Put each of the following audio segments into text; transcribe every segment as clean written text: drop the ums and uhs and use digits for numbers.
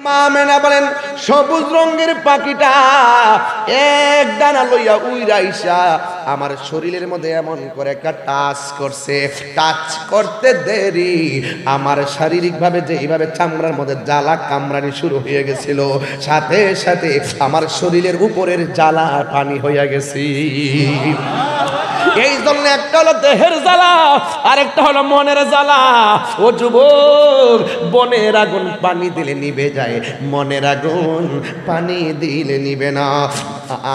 মা আমেনা বলেন সবুজ রঙের পাখিটা এক ডানা লইয়া উইরাইসা আমার শরীরের মধ্যে এমন করে একটা টাচ করছে। টাচ করতে দেরি আমার শারীরিকভাবে যেইভাবে চামড়ার মধ্যে জ্বালা কামড়ানি শুরু হয়ে গেছিল, সাথে সাথে আমার শরীরের উপরের জ্বালা পানি হইয়া গেছি। এই জন্য একটা হলো দেহের জ্বালা, আরেকটা হলো মনের জ্বালা। ও যুবক, বনের আগুন পানি দিলে নিভে যায়, মনের আগুন পানি দিলে নিবে না।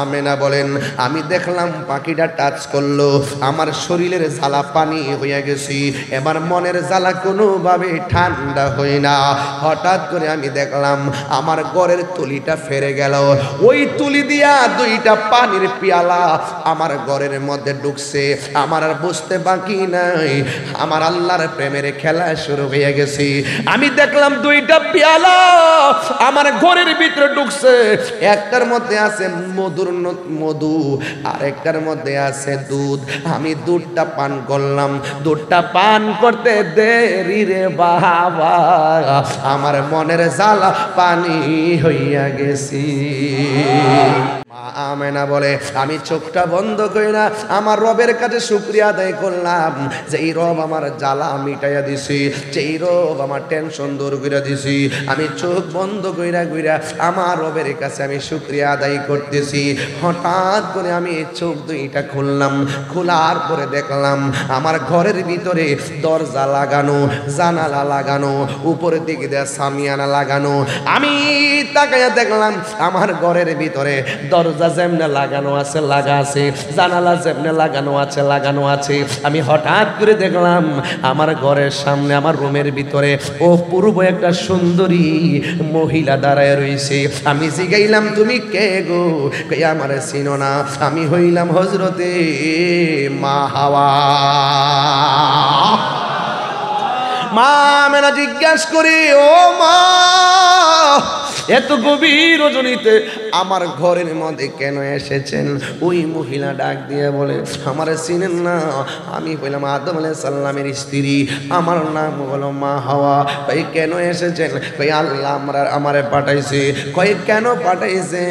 আমেনা বলেন আমি দেখলাম পাখিটা টাচ করলো, আমার শরীরের জ্বালা পানি হয়ে গেছি, এবার মনের জ্বালা কোনোভাবে ঠান্ডা হয় না। হঠাৎ করে আমি দেখলাম আমার ঘরের তুলিটা ফেরে গেল, ওই তুলি দিয়া দুইটা পানির পেয়ালা আমার ঘরের মধ্যে ঢুকছে। আমার আর বুঝতে বাকি নাই, আমার আল্লাহর প্রেমের খেলা শুরু হয়ে গেছে। আমি দেখলাম দুইটা পেয়ালা আমার ঘরের ভিতরে ঢুকছে, একটার মধ্যে আছে মধু আর একটার মধ্যে আছে দুধ। আমি দুধটা পান করলাম, দুধটা পান করতে দেরি রে বাবা, আমার মনের জ্বালা পানি হইয়া গেছি। আমেনা বলে আমি চোখটা বন্ধ করি না, আমার রবের কাছে শুকরিয়া আদায় করলাম যে এই রব আমার জ্বালা মিটাইয়া দিছি, যেই রব আমার টেনশন দূর করে দিছি। আমি চোখ বন্ধ কইরা কইরা আমার রবের কাছে আমি শুকরিয়া আদায় করতেছি। হঠাৎ করে আমি চোখ দুইটা খুললাম, খোলার পরে দেখলাম আমার ঘরের ভিতরে দরজা লাগানো, জানালা লাগানো, উপরের দিকে দেয়া সামিয়ানা লাগানো। আমি তাকাইয়া দেখলাম আমার ঘরের ভিতরে দরজা যেমনে লাগানো আছে লাগা আছে, জানালা যেমনে লাগানো আছে লাগানো আছে। আমি হঠাৎ করে দেখলাম আমার ঘরের সামনে আমার রুমের ভিতরে ও পূর্ব একটা সুন্দরী মহিলা দাঁড়ায় রয়েছে। আমি জিগাইলাম তুমি কে গো? কে আমারে চিনো না? আমি হইলাম হযরতে মা হাওয়া। মা আমেনা জিজ্ঞাসা করি ও মা, এত গভীর রজনীতে আমার ঘরের মধ্যে কেন এসেছেন? ওই মহিলা ডাক দিয়ে বলে আমারে চিনেন না? আমি বললাম আদম আলাইহিস সালামের স্ত্রী, আমার নাম হলো মা হাওয়া। কই কেন এসেছেন? কই আল্লাহ আমারে পাঠাইছে। কই কেন পাঠাইছে?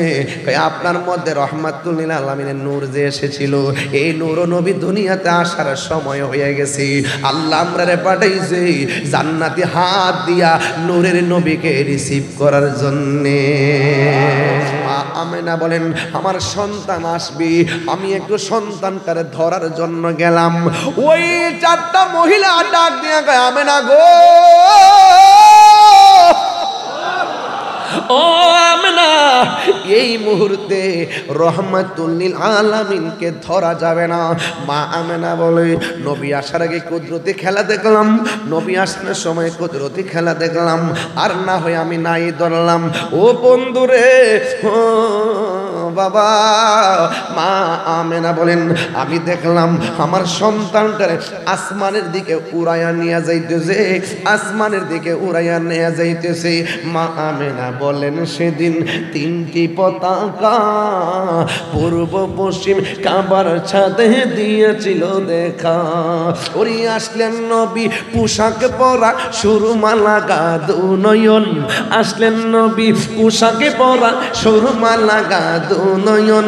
কই আপনার মধ্যে রহমাতুল লিল আলামিনের নূর যে এসেছিল, এই নূর নবী দুনিয়াতে আসার সময় হয়ে গেছে। আল্লাহ আমরারে পাঠাইছে জান্নাতি হাত দিয়া নূরের নবীকে রিসিভ করার জন্য। আমেনা বলেন আমার সন্তান আসবে, আমি একটু সন্তানটারে ধরার জন্য গেলাম। ওই চারটা মহিলা ডাক দিয়া কয় আমেনা গো, ও আমেনা, এই মুহূর্তে রহমাতুল লিল আলামিনকে ধরা যাবে না। মা আমেনা বলে নবী আসার আগে কুদরতি খেলা দেখলাম, নবী আসার সময় কুদরতি খেলা দেখলাম, আর না হয় আমি নাই ধরলাম। ও বন্ধুরে, ও বাবা। মা আমেনা বলেন আমি দেখলাম আমার সন্তানটারে আসমানের দিকে উড়াইয়া নিয়ে যাইতেছে, আসমানের দিকে উড়াইয়া নিয়ে যাইতেছে। মা আমেনা বলেন সেদিন তিনটি পতাকা পূর্ব পশ্চিম কাবার ছাদে দিয়েছিল দেখা। ওরে আসলেন নবী পোশাক পরা সুরমা লাগা দুনয়ন, আসলেন নবী পোশাকে পরা সুরমা লাগা দুনয়ন।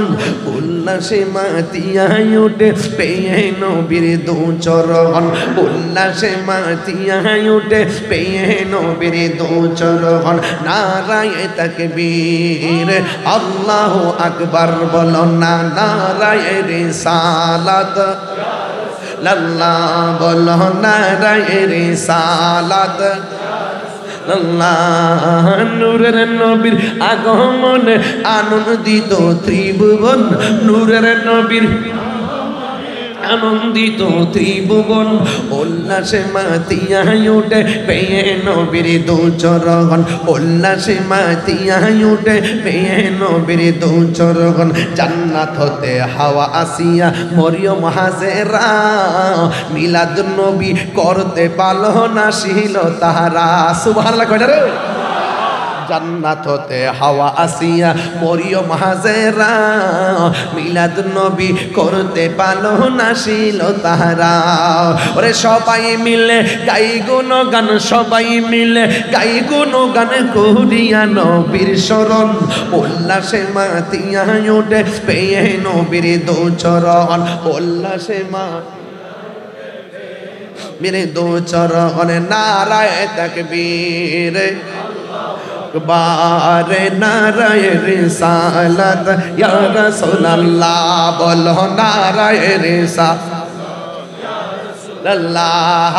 উল্লাসে মাতিয়ায় উঠে পেয়ে নবীর দু চরণ, উল্লাসে মাতিয়ায় উঠে পেয়ে নবীর দু চরণ। নারায়ে তাকবীর আল্লাহু আকবার বলো না, নারায়ে রিসালাত আল্লাহ বলো, নারায়ে রিসালাত আল্লাহ। নূরের নবীর আগমনে আনন্দিত ত্রিভুবন, নূরের নবীর আনন্দিত ত্রিভুবন। উল্লাসে মাতিয়ায় উঠে পেয়ে নবীর দু চরণ, উল্লাসে মাতিয়ায় উঠে পেয়ে নবীর দু চরণ। জান্নাত হতে হাওয়া আসিয়া মরিয়ম হাজেরা, মিলাদ নবী করতে পালো না ছিল তাহারা। সুবহানাল্লাহ কয়টা রে? জান্নাত হতে হাওয়া আসিয়া মরিয়ম হাজেরা মিলাদ নবী করতে পালো না ছিল তাহারা। ওরে সবাই মিলে গাই গুণগান, সবাই মিলে গাই গুণগান করিয়া নবীর শরণ উল্লাসে মাতিয়া ওঠে পেয়ে নবীর দু চরণ উল্লাসে মা মেরে দো চরণ নারায়ে তাকবীর বারে নারায়ে রিসালাত ইয়া রাসূলুল্লাহ বলো নারায়ে রিসালাত আল্লাহ।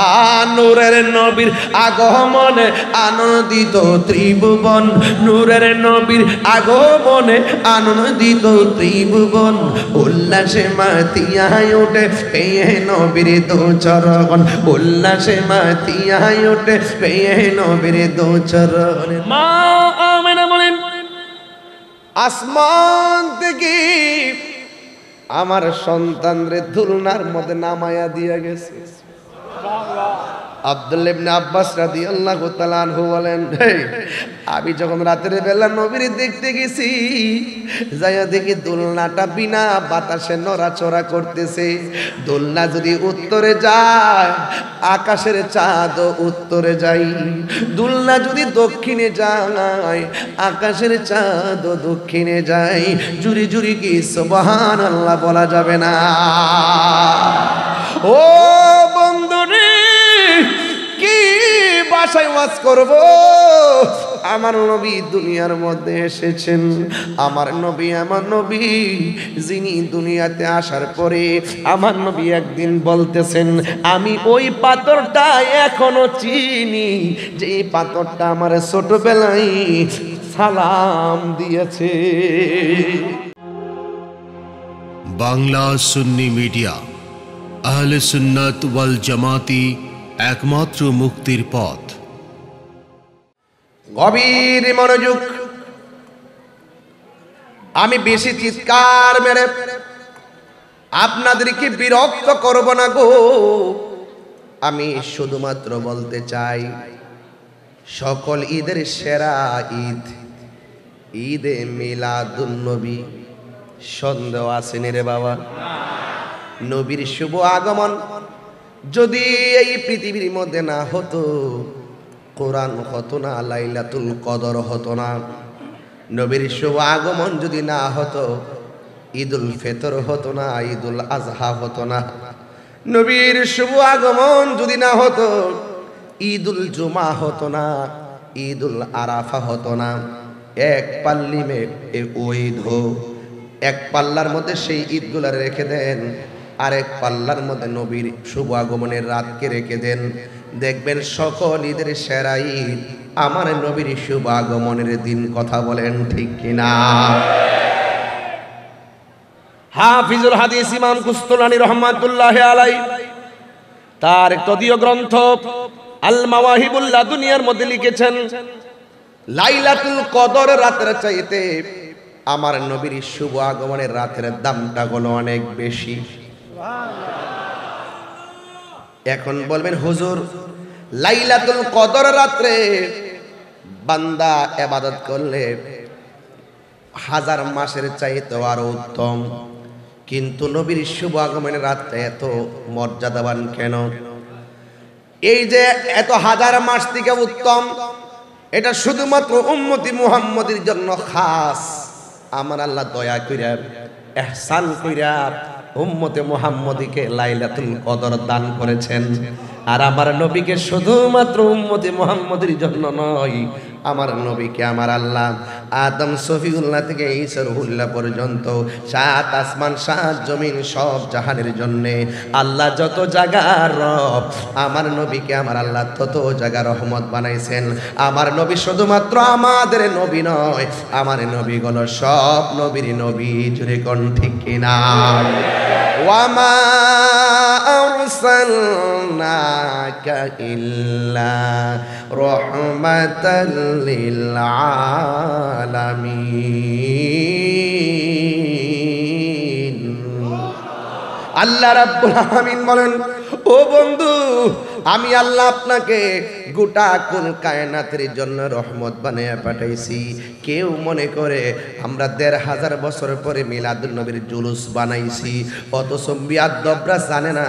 নূরের নবীর আগমনে আনন্দিত ত্রিভুবন, নূরের নবীর আগমনে আনন্দিত ত্রিভুবন উল্লাসে মাতিয়া ওঠে পেয়ে নবীর দু চরণ উল্লাসে মাতিয়া ওঠে পেয়ে নবীর দু চরণ। মা আমেনা বলেন আসমান থেকে আমার সন্তানরে দুলনার মধ্যে নামায়া দিয়া গেছে। আব্দুল্লাহ ইবনে আব্বাস রাদিয়াল্লাহু তাআলা আনহু বলেন, আমি যখন রাতের বেলা নবীর দেখতে গেছি, যাইয়া দেখি দোলনাটা বিনা বাতাসে নড়াচড়া করতেছে। দোলনা যদি উত্তরে যায় আকাশের চাঁদ উত্তরে যাই, দোলনা যদি দক্ষিণে যায় আকাশের চাঁদ দক্ষিণে যায়। জুরি জুরি কি সুবহানাল্লাহ বলা যাবে না? ও বন্ধুরে কি ভাষায় ওয়াজ করব? আমার নবী দুনিয়ার মধ্যে এসেছেন, আমার নবী যিনি দুনিয়াতে আসার পরে আমার নবী একদিন বলতেছেন, আমি ওই পাথরটা এখনো চিনি যে পাথরটা আমার ছোটবেলায় সালাম দিয়েছে। বাংলা সুন্নি মিডিয়া, আহলে সুন্নাত ওয়াল জামাতি, একমাত্র মুক্তির পথ। গভীর মনোযোগ। আমি বেশি চিৎকার মেরে আপনাদেরকে বিরক্ত করব না গো। আমি শুধুমাত্র বলতে চাই, সকল ঈদের সেরা ঈদ ঈদে মিলাদুন নবী। সন্দেহ আসেনি রে বাবা? নবীর শুভ আগমন যদি এই পৃথিবীর মধ্যে না হতো, কোরআন হতো না, লাইলাতুল কদর হতো না। নবীর শুভ আগমন যদি না হতো, ঈদুল ফিতর হতো না, ঈদুল আজহা হতো না। নবীর শুভ আগমন যদি না হতো, ঈদুল জুমা হতো না, ঈদুল আরাফা হতো না। এক পাল্লি মে ঈদ হো, এক পাল্লার মধ্যে সেই ঈদগুলা রেখে দেন, আরেক পাল্লার মধ্যে নবীর শুভ আগমনের রাতকে রেখে দেন, দেখবেন সকল ঈদের সেরা ঈদ আমার নবীর শুভ আগমনের দিন। কথা বলেন ঠিক কিনা? হাফিজুল হাদিস ইমাম কুস্তুলানী রহমাতুল্লাহি আলাইহি তার তদীয় গ্রন্থ আল মাওয়াহিবুল লাদুনিয়ার মধ্যে লিখেছেন, লাইলাতুল কদর রাতের চাইতে আমার নবীর শুভ আগমনের রাতের দামটা হলো অনেক বেশি। এখন বলবেন হুজুর, লাইলাতুল কদর রাতে বান্দা ইবাদত করলে 1000 মাসের চাইতে আরো উত্তম, কিন্তু নবীর শুভ আগমনের রাতটা এত মর্যাদাবান কেন? এই যে এত 1000 মাস থেকে উত্তম, এটা শুধুমাত্র উম্মতি মুহাম্মদের জন্য খাস। আমার আল্লাহ দয়া কইরা ইহসান কইরা উম্মতে মুহাম্মদীকে লাইলাতুল কদর দান করেছেন। আর আমার নবীকে শুধুমাত্র উম্মতে মুহাম্মদের জন্য নয়, আমার নবীকে আমার আল্লাহ আদম সফিউল্লাহ থেকে ঈসা রুহুল্লাহ পর্যন্ত 7 আসমান 7 জমিন সব জাহানের জন্য আল্লাহ যত জায়গার রব, আমার নবীকে আমার আল্লাহ তত জায়গা রহমত বানাইছেন। আমার নবী শুধুমাত্র আমাদের নবী নয়, আমার নবী হলো সব নবীর নবী। জুড়ে কোন ঠিক কিনা? ওয়ামা আরসালনাকা ইল্লা রাহমাতাল লিল আলামিন। আল্লাহ রাব্বুল আলামিন বলেন, ও বন্ধু, আমি আল্লাহ আপনাকে গোটা কুল কায়নাতের জন্য রহমত বানিয়ে পাঠাইছি। কেউ মনে করে আমরা ১৫০০ বছর পরে মিলাদুন নবীর জুলুস বানাইছি, অথচ বিয়াদ্দবরা জানে না,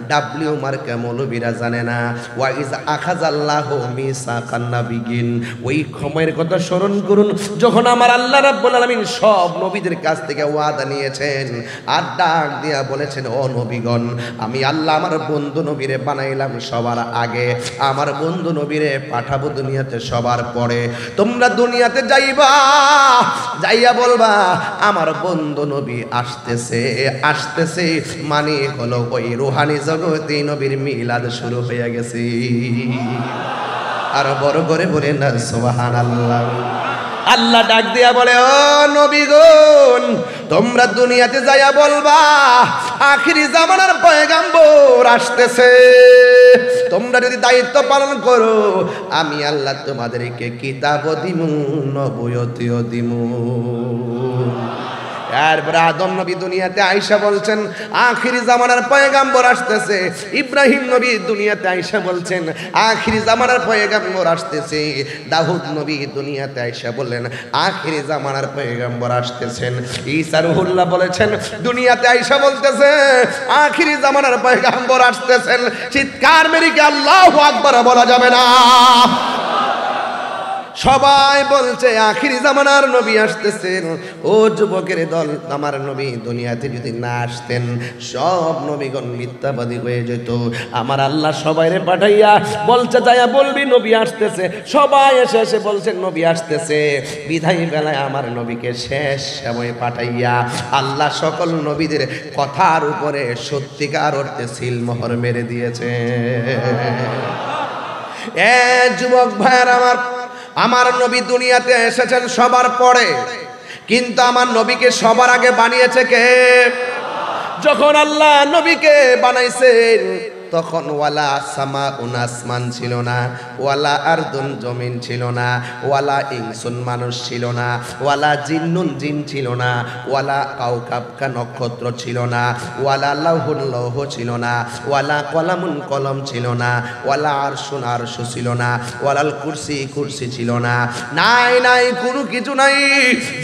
ডাব্লিউ মার্কা মৌলবীরা জানে না। ওয়াইজ আখাযাল্লাহু মিসাকান নাবিয়িন, ওই সময়ের কথা স্মরণ করুন যখন আমার আল্লাহ রাব্বুল আলামিন সব নবীদের কাছ থেকে ওয়াদা নিয়েছেন আর ডাক দিয়া বলেছেন, ও নবীগণ, আমি আল্লাহ আমার বন্ধু নবীরে বানাইলাম সবার আগে, আমার বন্ধু নবীরে পাঠাবো দুনিয়াতে সবার পরে। তোমরা দুনিয়াতে যাইবা, যাইয়া বলবা আমার বন্ধু নবী আসতেছে আসতেছে, মানে হলো ওই রুহানি জগতে নবীর মিলাদ শুরু হয়ে গেছে। আর বড় করে বলেন না সুবহানাল্লাহ। আল্লাহ ডাক দিয়া বলে, ও নবীগণ, তোমরা দুনিয়াতে যাইয়া বলবা আখিরি জামানার পয়গাম্বর আসতেছে। তোমরা যদি দায়িত্ব পালন করো, আমি আল্লাহ তোমাদেরকে কিতাব দিমু, নবুয়তিও দিমু। এরপরে আদম নবী দুনিয়াতে আইসা বলছেন আখিরি জামানার পয়গাম্বর আসতেছে। ইব্রাহিম নবী দুনিয়াতে আইসা বলছেন আখিরি জামানার পয়গাম্বর আসতেছে। দাউদ নবী দুনিয়াতে আইসা বললেন আখিরি জামানার পয়গাম্বর আসতেছেন। ঈসা রুহুল্লাহ বলেছেন দুনিয়াতে আইসা বলতেছে আখিরি জামানার পয়গাম্বর আসতেছেন। চিৎকার মেরে কি আল্লাহু আকবার বলা যাবে না? সবাই বলছে আখিরি জামানার নবী আসতেছেন। ও যুবকের দল, আমার নবী দুনিয়াতে যদি না আসতেন সব নবীগণ মিথ্যাবাদী হয়ে যেত। আমার আল্লাহ সবাইরে পাঠাইয়া বলছে যাইয়া বলবি নবী আসতেছে। সবাই এসে এসে বলছেন নবী আসতেছে। বিধায়ী বেলায় আমার নবীকে শেষ সময় পাঠাইয়া আল্লাহ সকল নবীদের কথার উপরে সত্যিকার অর্থে সিলমোহর মেরে দিয়েছে। এ যুবক ভাইয়ের আমার নবী দুনিয়াতে এসেছেন সবার পরে, কিন্তু আমার নবীকে সবার আগে বানিয়েছে কে? যখন আল্লাহ নবীকে বানাইছেন তখন ওয়ালা সামা আসমান ছিল না, ওয়ালা আরদুন জমিন ছিল না, ওয়ালা ইনসুন মানুষ ছিল না, ওয়ালা জিন্নুন জিন ছিল না, ওয়ালা কাউকাবকা নক্ষত্র ছিল না, ওয়ালা লাউহুন লৌহ ছিল না, ওয়ালা কলামুন কলম ছিল না, ওয়ালা আরশুন আরশু ছিল না, ওয়ালাল কুরসি কুরসি ছিল না। নাই নাই কোনো কিছু নাই।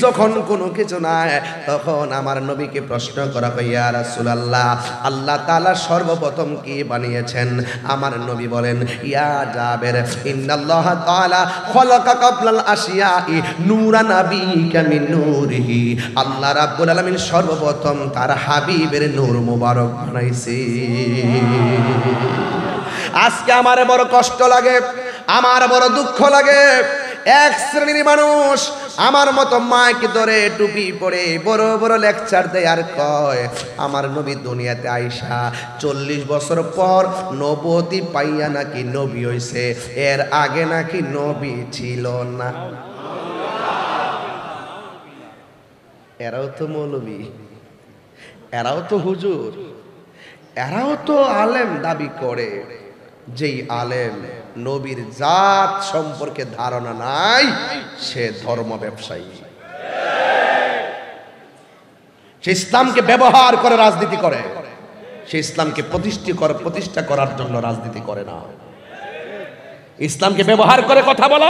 যখন কোনো কিছু নাই তখন আমার নবীকে প্রশ্ন করা হয়, ইয়া রাসূলুল্লাহ, আল্লাহ তাআলা সর্বপ্রথম কি বানিয়েছেন? আমার নবী বলেন, ইয়া জাবের, ইন্নাল্লাহ তাআলা খলাকা কাবলাল আশিয়াই নূরা নাবিয়িকা মিন নূরিহি। আল্লাহ রাব্বুল আলামিন সর্বপ্রথম তার হাবিবের নূর মুবারক বানাইছে। আজকে আমার বড় কষ্ট লাগে, আমার বড় দুঃখ লাগে, এক শ্রেণীর মানুষ আমার মতো মাইক ধরে টুপি পরে বড় বড় লেকচার দেয় আর কয় আমার নবী দুনিয়াতে আইসা 40 বছর পর নবুয়তি পাইয়া নাকি নবী হইছে, এর আগে নাকি নবী ছিল না। এরাও তো মৌলবী, এরাও তো হুজুর, এরাও তো আলেম দাবি করে। যেই আলেম নবীর জাত সম্পর্কে ধারণা নাই সে ধর্ম ব্যবসায়ী। সে ইসলামকে ব্যবহার করে রাজনীতি করে, সে ইসলামকে প্রতিষ্ঠা করার জন্য রাজনীতি করে না। ইসলামকে ব্যবহার করে কথা বলা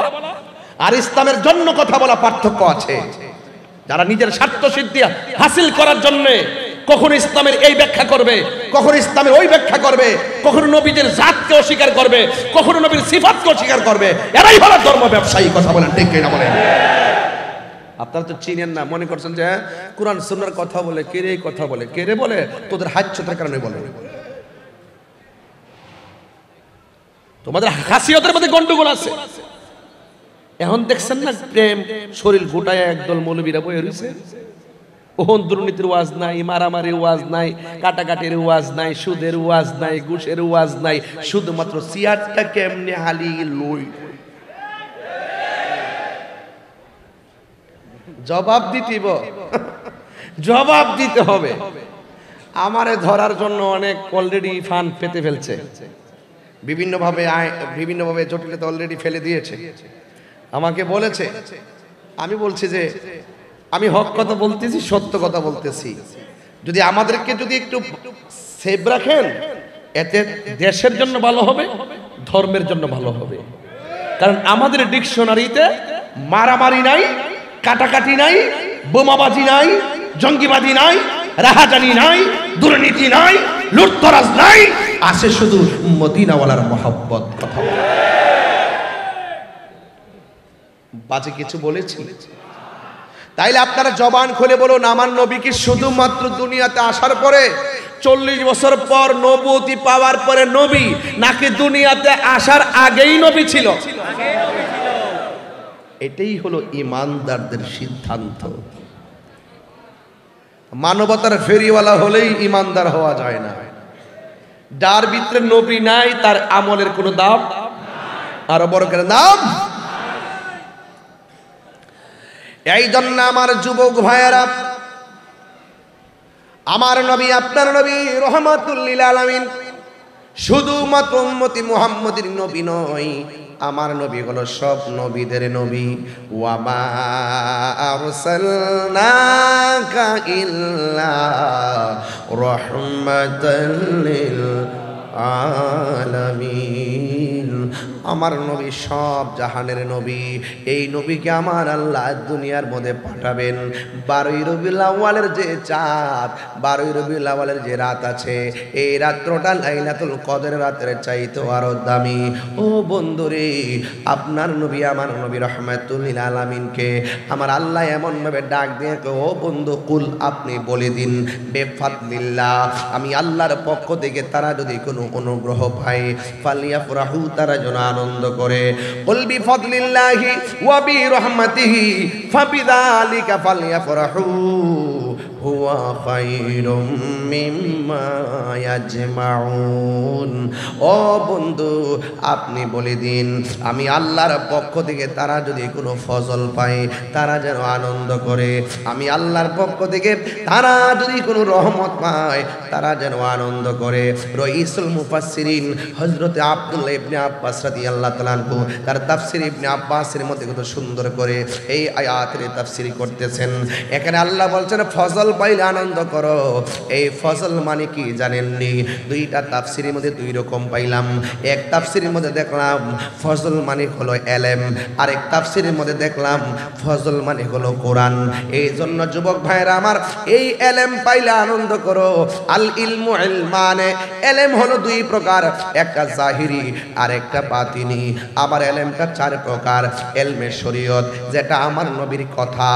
আর ইসলামের জন্য কথা বলা পার্থক্য আছে। যারা নিজের স্বার্থ সিদ্ধি হাসিল করার জন্য কখনো ইসলামের এই ব্যাখ্যা করবে, কখনো ইসলামের ওই ব্যাখ্যা করবে, কখনো নবীদের জাতকে অস্বীকার করবে, কখনো নবীর সিফাতকে অস্বীকার করবে, এরাই হলো ধর্ম ব্যবসায়ী। কথা বলেন ঠিক কিনা বলেন? আপনারা তো চিনেন না, মনে করছেন যে কুরআন সুন্নাহর কথা বলে কেরে কথা বলে, কেরে বলে তোদের হাজ্যতার কারণে বলে। তোমাদের খাসিয়তের মধ্যে গন্ডগোল আছে। এখন দেখছেন না প্রেম শরীর গোটায় একদল মৌলবীরা বয়ে রয়েছে। ওহন দুর্নীতির ওয়াজ নাই, মারামারির ওয়াজ নাই, কাটাকাটির ওয়াজ নাই, সুদের ওয়াজ নাই, ঘুষের ওয়াজ নাই, শুধুমাত্র সিয়ারটা কেমনে হালি লই। জবাব দিতেইব, জবাব দিতে হবে। আমারে ধরার জন্য অনেক অলরেডি ফান্ড পেতে ফেলছে, বিভিন্নভাবে জটিলতা অলরেডি ফেলে দিয়েছে। আমাকে বলেছে, আমি বলছি যে আমি হক কথা বলতেছি, সত্য কথা বলতেছি। যদি আমাদেরকে যদি একটু সেভ রাখেন এতে দেশের জন্য ভালো হবে, ধর্মের জন্য ভালো হবে। কারণ আমাদের ডিকশনারিতে মারামারি নাই, কাটাকাটি নাই, বোমাবাজি নাই, জঙ্গিবাদী নাই, রাহাজানি নাই, দুর্নীতি নাই, লুটতরাজ নাই, আছে শুধু মদিনাওয়ালার মহব্বত। কথা বলে বাজে কিছু বলেছি? তাইলে আপনারা জবান খুলে বলুন, আমার নবী কি শুধুমাত্র দুনিয়াতে আসার পরে 40 বছর পর নবুয়তি পাওয়ার পরে নবী, নাকি দুনিয়াতে আসার আগেই নবী ছিল? এটাই হলো ইমানদারদের সিদ্ধান্ত। মানবতার ফেরিওয়ালা হলেই ইমানদার হওয়া যায় না। যার ভিতরে নবী নাই তার আমলের কোনো দাম, আরো বড় করে দাম। এই জন্য আমার যুবক ভাইয়েরা, আমার নবী আপনার নবী রহমাতুল লিল আলামিন শুধুমাত্র উম্মতি মুহাম্মদের নবী নয়, আমার নবী হলো সব নবীদের নবী। ওয়া মা আরসালনাকা ইল্লা রাহমাতাল লিল আলামিন। আমার নবী সব জাহানের নবী। এই নবীকে আমার আল্লাহ দুনিয়ার মধ্যে পাঠাবেন 12 রবিউল আউয়ালের যে চাঁদ, 12 রবিউল আউয়ালের যে রাত আছে, এই রাত্রটা লাইলাতুল কদরের রাতের চাইতে আরো দামি। ও বন্ধুরে, আপনার নবী আমার নবী রহমাতুল লিল আলামিনকে আমার আল্লাহ এমন ভাবে ডাক দিয়ে, ও বন্ধু কুল, আপনি বলে দিন বেফাদলিল্লাহ, আমি আল্লাহর পক্ষ থেকে তারা যদি কোনো অনুগ্রহ পায়, ফালিয়াফরাহু, তারা যেন আনন্দ করে। কুল বিফাদলিল্লাহি ওয়া বিরহমাতিহি ফাবিযালিকা ফালিয়াফরাহু হুয়া খায়রুম মিম্মা ইয়াজমাউন। ও বন্ধু, আপনি বলে দিন, আমি আল্লাহর পক্ষ থেকে তারা যদি কোনো ফজল পায়, তারা যেন আনন্দ করে। আমি আল্লাহর পক্ষ থেকে তারা যদি কোনো রহমত পায়, তারা যেন আনন্দ করে। রইসুল মুফাসসিরিন হযরত আব্দুল্লাহ ইবনে আব্বাস রাদিয়াল্লাহু তাআলা আনহু তার তাফসীর ইবনে আব্বাসের মধ্যে কত সুন্দর করে এই আয়াতের তাফসীর করতেছেন। এখানে আল্লাহ বলছেন ফজল পাইলে আনন্দ করো। এই ফজল মানে কি জানেননি? দুইটা তাফসীরের মধ্যে দুই রকম পাইলাম। এক তাফসীরের মধ্যে দেখলাম ফজল মানে হলো এলেম, আরেক তাফসীরের মধ্যে দেখলাম ফজল মানে হলো কোরআন। এই জন্য যুবক ভাইরা আমার, এই এলেম পাইলে আনন্দ করো। আল ইলমু ইলমানে, এলেম হলো দুই প্রকার, একটা জাহিরি আর একটা বাতিনি। আবার এলেমটা 4 প্রকার। এলমে শরীয়ত, যেটা আমার নবীর কথা,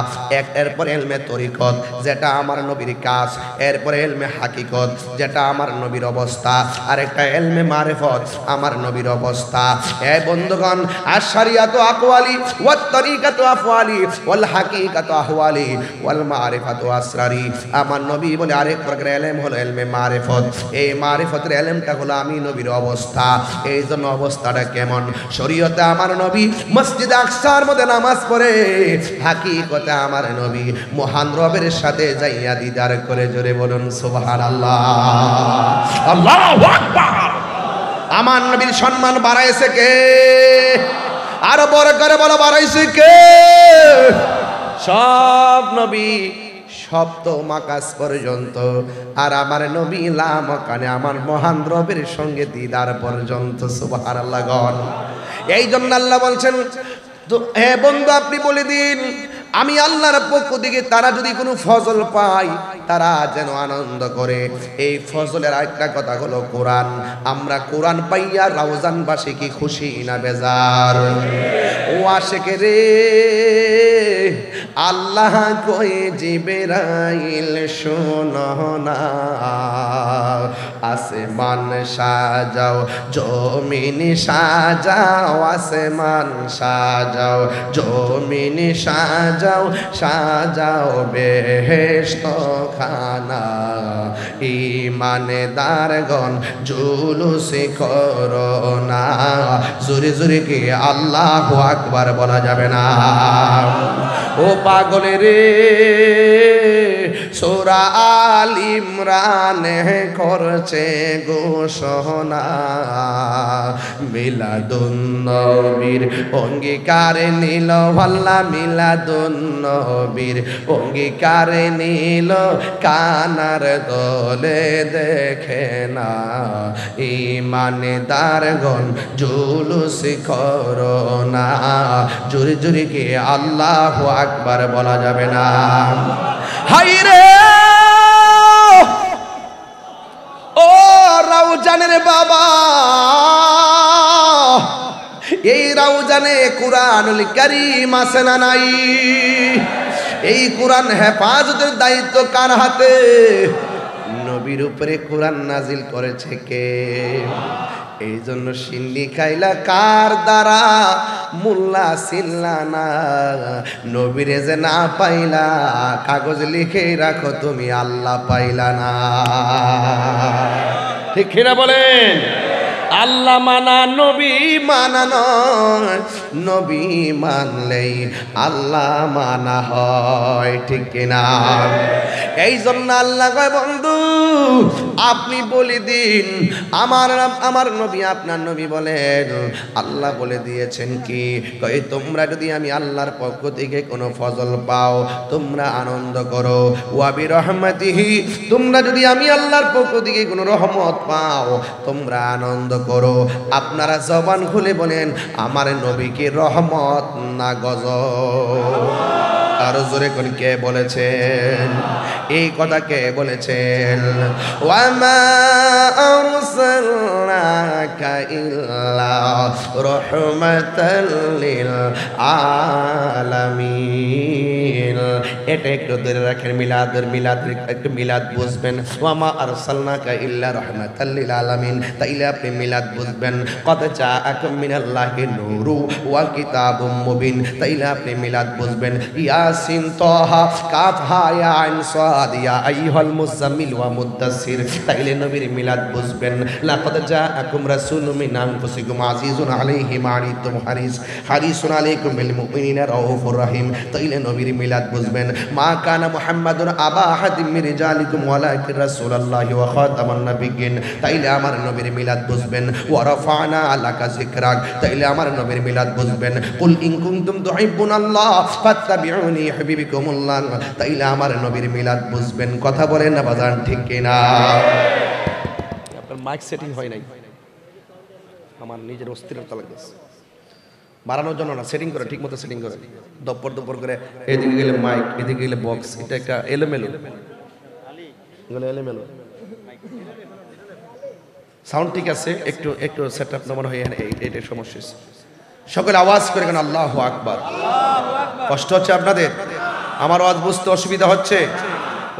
এরপর এলমে তরিকত, যেটা আমার নবীর কাজ, এরপরে এলমে হাকিকত, যেটা আমার নবীর অবস্থা, আর একটা এলমে মারিফত, আমার নবীর অবস্থা। এ বন্ধুগণ, আশ-শরিয়াতু আকওয়ালি ওয়াত তরিকাতু আফওয়ালি ওয়াল হাকিকাতু আহওয়ালি ওয়াল মারিফাতু আসরারি। আমার নবী বলে আরেক প্রকার এলম হলো এলমে মারিফত। এই মারিফতের এলমটা হলো আমি নবীর অবস্থা। এই জন্য অবস্থাটা কেমন? শরীয়তে আমার নবী মসজিদে আকসার মধ্যে নামাজ পড়ে, হাকিকতে আমার নবী মহান রবের সাথে যাইয়া দিদার করে। জোরে বলুন সুবহানাল্লাহ, আল্লাহু আকবার। আমার নবীর সম্মান বাড়াইছে কে? আরো বড় করে বলো, বাড়াইছে কে? সব নবী সপ্তম আকাশ পর্যন্ত, আর আমার নবী লামাকানে আমার মহান রবের সঙ্গে দিদার পর্যন্ত। সুবহানাল্লাহ গণ। এই জন্য আল্লাহ বলছেন, তো হে বন্ধু আপনি বলে দিন, আমি আল্লাহর পক্ষ থেকে তারা যদি কোনো ফজল পায়, তারা যেন আনন্দ করে। এই ফজলের আরেকটা কথা হলো কোরআন। আমরা কোরআন পাইয়া রাউজানবাসী কি খুশি না বেজার? ও আশেকে রে, আল্লাহ কয়ে জিবরাইল শোনো না, আসমান সাজাও জমিন সাজাও, আসমান সাজাও জমিন সাজাও, সাজাও বেহেশত খানা। ঈমানদারগণ জুলুস করো না। জোরে জোরে কি আল্লাহু আকবার বলা যাবে না? ও পাগলে রে, সূরা আল ইমরানে করছে ঘোষণা মিলাদুন নবীর অঙ্গীকার নিল আল্লাহ মিলাদুন নবীর অঙ্গীকার নিল কানার দলে দেখে না ঈমানদারগণ জুলুস করো না জোরে জোরে কি আল্লাহু আকবার বলা যাবে না হায়রে ও রাউজানের বাবা এই রাউজানে কুরআনুল কারীম আছে না নাই এই কুরআন হেফাজতের দায়িত্ব কার হাতে নবীর উপরে কুরআন নাজিল করেছে কে এই জন্য সিন্নি খাইলা কার দ্বারা মোল্লা চিল্লা না নবীরে যে না পাইলা কাগজ লিখে রাখো তুমি আল্লাহ পাইলা না ঠিক কিনা বলেন আল্লাহ মানা নবী মানা নয় নবী মানলেই আল্লাহ মানা হয় ঠিক কিনা এই জন্য আল্লাহ কয় বন্ধু আপনি বলে দিন আমার নবী আপনার নবী বলেন আল্লাহ বলে দিয়েছেন কি কই তোমরা যদি আমি আল্লাহর পক্ষ থেকে কোনো ফজল পাও তোমরা আনন্দ করো ওয়া বিরহমাতিহি তোমরা যদি আমি আল্লাহর পক্ষ থেকে কোনো রহমত পাও তোমরা আনন্দ করো আপনারা জবান খুলে বলেন আমার নবীকে রহমত না গজব আরো জোরে কোন কে বলেছেন এই কথা কে বলেছেন ওয়া মা আরসালনাকা ইল্লা রাহমাতাল লিল আলামিন এটা একটু ধরে রাখেন মিলাদ একটু মিলাদ বুঝবেন ওয়া মা আরসালনাকা ইল্লা রাহমাতাল লিল আলামিন তাইলে আপনি মিলাদ বুঝবেন কদ জাআকুম মিনাল্লাহি নূরু ওয়া কিতাবুম মুবিন তাইলে আপনি মিলাদ বুঝবেন ইয়াসিন তাহা কাফ হা ইয়া আইন সাদ ইয়া আইয়ুহাল মুজাম্মিল ওয়া মুদ্দাসসির তাইলে নবীর মিলাদ বুঝবেন লাকাদ জাআকুম রাসূলুম মিন আনফুসিকুম আজিজুন আলাইহি মা আনিতুম হারিসুন আলাইকুম বিল মুমিনিনা রাউফুর রহিম তাইলে নবীর মিলাদ বুঝবেন মা কানা মুহাম্মাদুন আবা আহাদিম মির রিজালিকুম ওয়ালাকিন রাসূলুল্লাহি ওয়া খাতামান নাবিয়্যিন তাইলে আমার নবীর মিলাদ বুঝবেন ওয়া রাফা'না আলাকা যিকরাক তাইলে আমার নবীর মিলাদ বুঝবেন কুল ইন কুনতুম তুহিব্বুনাল্লাহ ফাত্তাবিউনি ইউহিব্বুকুমুল্লাহ তাইলে আমার নবীর মিলাদ বুঝবেন কথা বলেন না বাজান ঠিক কিনা আপনার মাইক সেটিং হয় নাই আমার নিজের অস্থিরতা লাগছে বাড়ানোর জন্য না সেটিং করে ঠিকমতো সেটিং করে দপ্পর করে এদিকে গেলে মাইক এদিকে গেলে বক্স এটা একটা এলোমেলো সাউন্ড ঠিক আছে একটু সেটআপ নমন হয়ে এটা সমস্যা সকলে আওয়াজ করে কেন আল্লাহু আকবার কষ্ট হচ্ছে আপনাদের আমার আওয়াজ বুঝতে অসুবিধা হচ্ছে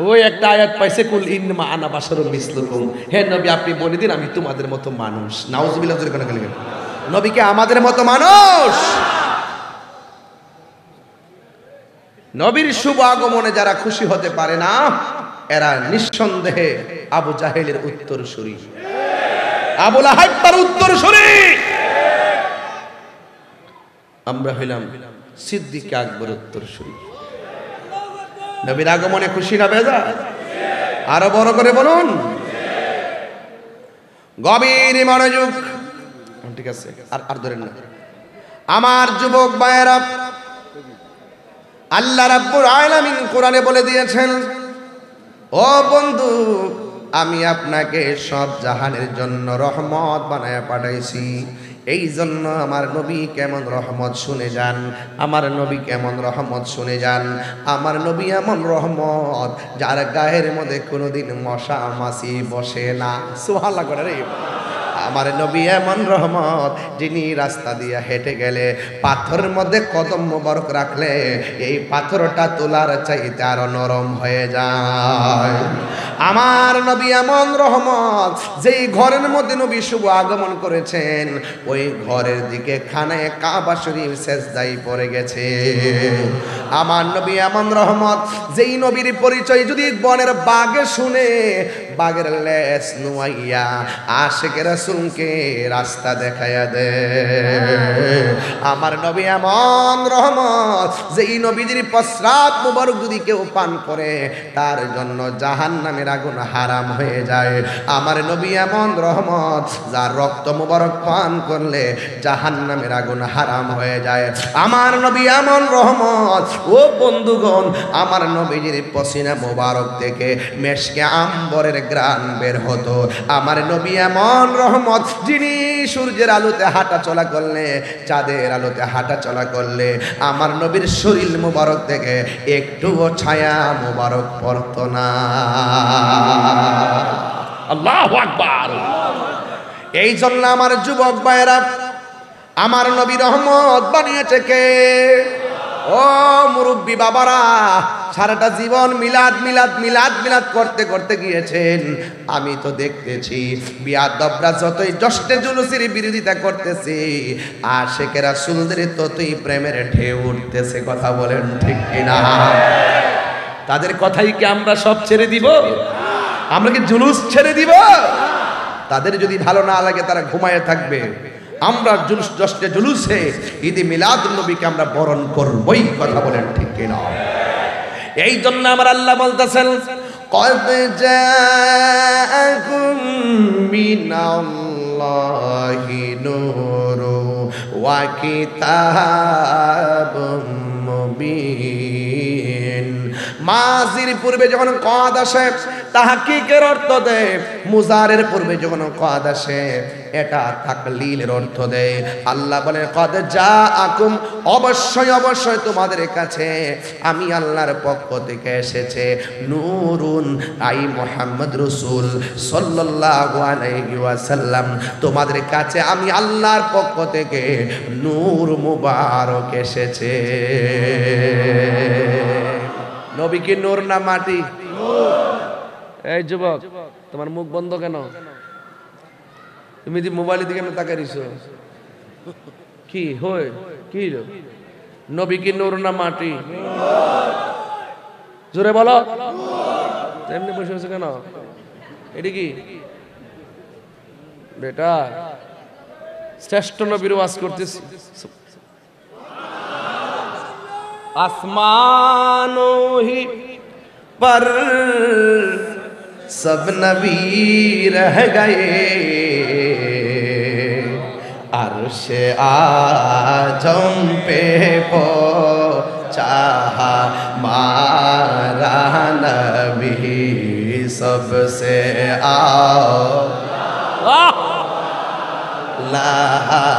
ওই একটা আয়াত পাইছে কুল ইন্নামা আনা বাশারুম মিসলুকুম হে নবী আপনি বলে দিন আমি তোমাদের মতো মানুষ নাউজুবিল্লাহ জোরে কেন বলেন নবীকে আমাদের মতো মানুষ নবীর শুভ আগমনে যারা খুশি হতে পারে না এরা নিঃসন্দেহে আবু জাহেলের উত্তরসূরি আবু লাহাব তার উত্তরসূরি আমরা হইলাম সিদ্দিক আকবর উত্তরসূরি নবীর আগমনে খুশি না বেজার আরো বড় করে বলুন গভীর মনোযোগ ঠিক আছে আর ধরেন না আমার যুবক ভাইয়েরা আল্লাহ রাব্বুল আলামিন কোরআনে বলে দিয়েছেন ও বন্ধু আমি আপনাকে সব জাহানের জন্য রহমত বানায়া পাঠাইছি এই জন্য আমার নবী কেমন রহমত শুনে যান আমার নবী কেমন রহমত শুনে যান আমার নবী এমন রহমত যার গায়ের মধ্যে কোনোদিন মশা মাছি বসে না সুবহানাল্লাহ করে রে আমার নবী এমন রহমত যিনি রাস্তা দিয়ে হেঁটে গেলে পাথরের মধ্যে কদম মোবারক রাখলে এই পাথরটা তোলার চাইতে আরো নরম হয়ে যায় আমার নবী এমন রহমত যেই ঘরের মধ্যে নবী শুভ আগমন করেছেন ওই ঘরের দিকে খানায় কাবা শরীফ সেজদায় পড়ে গেছে আমার নবী এমন রহমত যেই নবীর পরিচয় যদি বনের বাঘে শুনে বাগের লেস নুয়াইয়া আশিক রাসূলকে রাস্তা দেখাইয়া দে। আমার নবী এমন রহমত, যেই নবীজির প্রস্রাব মুবারক যদি কেউ পান করে তার জন্য জাহান্নামের আগুন হারাম হয়ে যায়। আমার নবী এমন রহমত, যার রক্ত মুবারক পান করলে জাহান্নামের আগুন হারাম হয়ে যায়। আমার নবী এমন রহমত, ও বন্ধুগণ, আমার নবীজির পসিনা মুবারক থেকে মেশকে আম্বরের গ্রান বের হতো। আমার নবী এমন রহমত, যিনি সূর্যের আলোতে হাঁটা চলা করলে, চাঁদের আলোতে হাঁটা চলা করলে আমার নবীর শরীর মুবারক থেকে একটুও ছায়া মুবারক পড়তো না। আল্লাহু আকবার। এই জন্য আমার যুবক ভাইয়েরা, আমার নবী রহমত বানিয়েছে কে? ও মুরব্বী বাবারা, সারাটা জীবন মিলাদ মিলাদ মিলাদ মিলাদ করতে করতে গিয়েছেন। আমি তো দেখতেছি বিয়াদবরা যতই জশ্নে জুলুসের বিরোধিতা করতেছে, আশিক রাসূলদের ততই প্রেমের ঢেউ উঠতেছে। কথা বলেন ঠিক কিনা? তাদের কথাই কি আমরা সব ছেড়ে দিব? আমরা কি জুলুস ছেড়ে দিব? তাদের যদি ভালো না লাগে তারা ঘুমায়ে থাকবে। আমরা জুলুস জশ্নে জুলুসে ঈদে মিলাদুন নবীকে আমরা বরণ করবই। কথা বলেন ঠিক কিনা? এই জন্য আমার আল্লাহ বলতেছেন, قد جاءكم من الله نور وكتاب مبين। মাজির পূর্বে যখন কদ আসে তাহকিকের অর্থ দেয়, মুজারের পূর্বে যখন কদ আসে এটা তাকলিলের অর্থ দেয়। আল্লাহ বলেন কদ জাআকুম, অবশ্যই অবশ্যই তোমাদের কাছে আমি আল্লাহর পক্ষ থেকে এসেছে নূরুন, আই মুহাম্মদ রাসূল সাল্লাল্লাহু আলাইহি ওয়াসাল্লাম, তোমাদের কাছে আমি আল্লাহর পক্ষ থেকে নূর মুবারক এসেছে। নবী কি নূর না মাটি? এই যুবক, তোমার মুখ বন্ধ কেন? তুমি যদি মোবাইলের দিকে তাকাই দিছো কি হয়? কি নবী কি নূর না মাটি? জোরে বলো। এমনি বসে আছে কেন? এটি কি বেটা? শ্রেষ্ঠ নবীর ওয়াজ করতেছি। आसमानों ही पर सब नबी रह गए, अर्श आजम पे पहुंचा हमारा नबी सबसे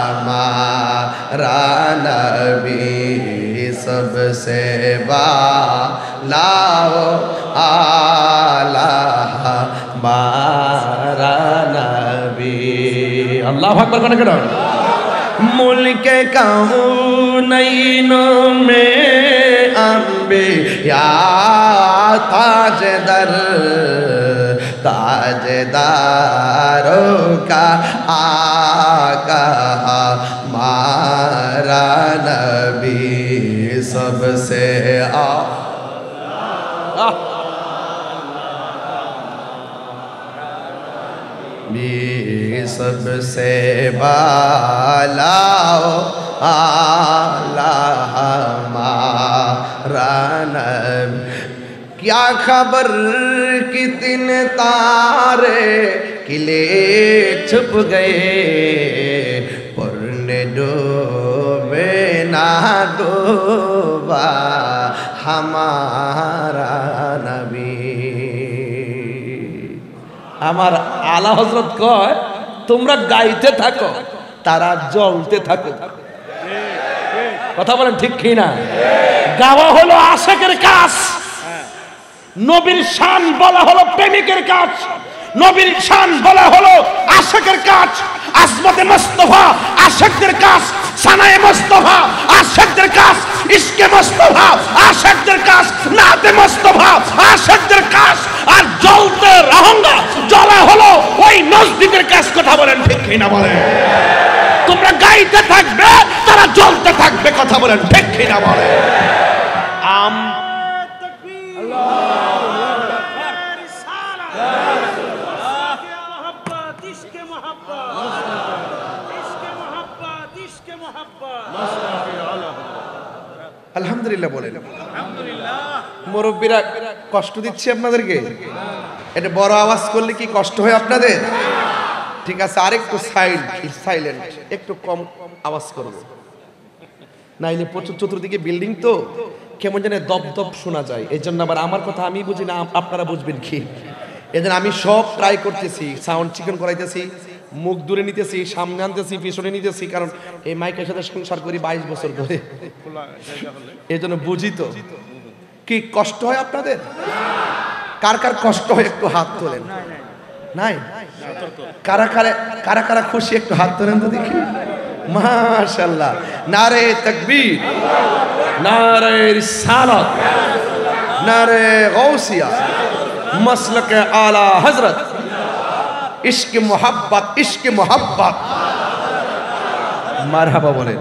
हमारा नबी सबसे बालाओ आला हमारा नबी। अल्लाहु अकबर करने के बाद मुल्क कौनैनों में अंबिया ताजदर, ताजदारों का आका हमारा नबी सबसे सबसे बालाओ आला हमारा नबी। क्या खबर कितने तारे किले छुप गए, पुरने डूबे ना डूबा हमारा नबी। আমার আলা হযরত কয়, তোমরা গাইতে থাকো তারা জ্বলতে থাকো। কথা বলেন ঠিক কি না? গাওয়া হলো আশিকের কাজ, নবীর শান বলা হলো প্রেমিকের কাজ, নবীর শান বলা হলো আশিকের কাজ। আজমতে মুস্তাফা আশিকদের কাজ, সানায়ে মুস্তাফা আশিকদের কাজ, ইশকে মুস্তাফা আশিকদের কাজ, নাতে মুস্তাফা আশিকদের কাজ। আর জ্বলতে রহঙ্গা জ্বলা হলো ওই নজদীদের কাজ। কথা বলেন ঠিক কি না? বলেন। তোমরা গাইতে থাকবে তারা জ্বলতে থাকবে। কথা বলেন ঠিক কি না? বলেন। আম মুরব্বীরা কষ্ট দিচ্ছে আপনাদেরকে? এটা বড় আওয়াজ করলে কি কষ্ট হয় আপনাদের? ঠিক আছে, আরেকটু সাইলেন্ট, একটু কম আওয়াজ করবো, নাইলে প্রচুর চতুর্দিকে বিল্ডিং তো কেমন যেন দপদপ শোনা যায়। এই জন্য আবার আমার কথা আমি বুঝি না, আপনারা বুঝবেন কি? এই জন্য আমি সব ট্রাই করতেছি, সাউন্ড চিকন করাইতেছি, মুখ দূরে নিতেছি, সামনে আনতেছি, পিছনে নিতেছি, কারণ এই মাইকের সাথে সংসার করি 22 বছর ধরে। এই জন্য বুঝি তো। কি কষ্ট হয় আপনাদের? কার কার কষ্ট হয় একটু হাত তোলেন। নাই? কারা কারা কারা কারা খুশি একটু হাত তোলেন তো দেখি। মাশাআল্লাহ, নারে তাকবীর, নারে রিসালাত, নারে গাউসিয়া, মাসলাকে আলা হযরত, ইশকে মোহাব্বত, ইশকে মোহাব্বত। মারহাবা বলেন।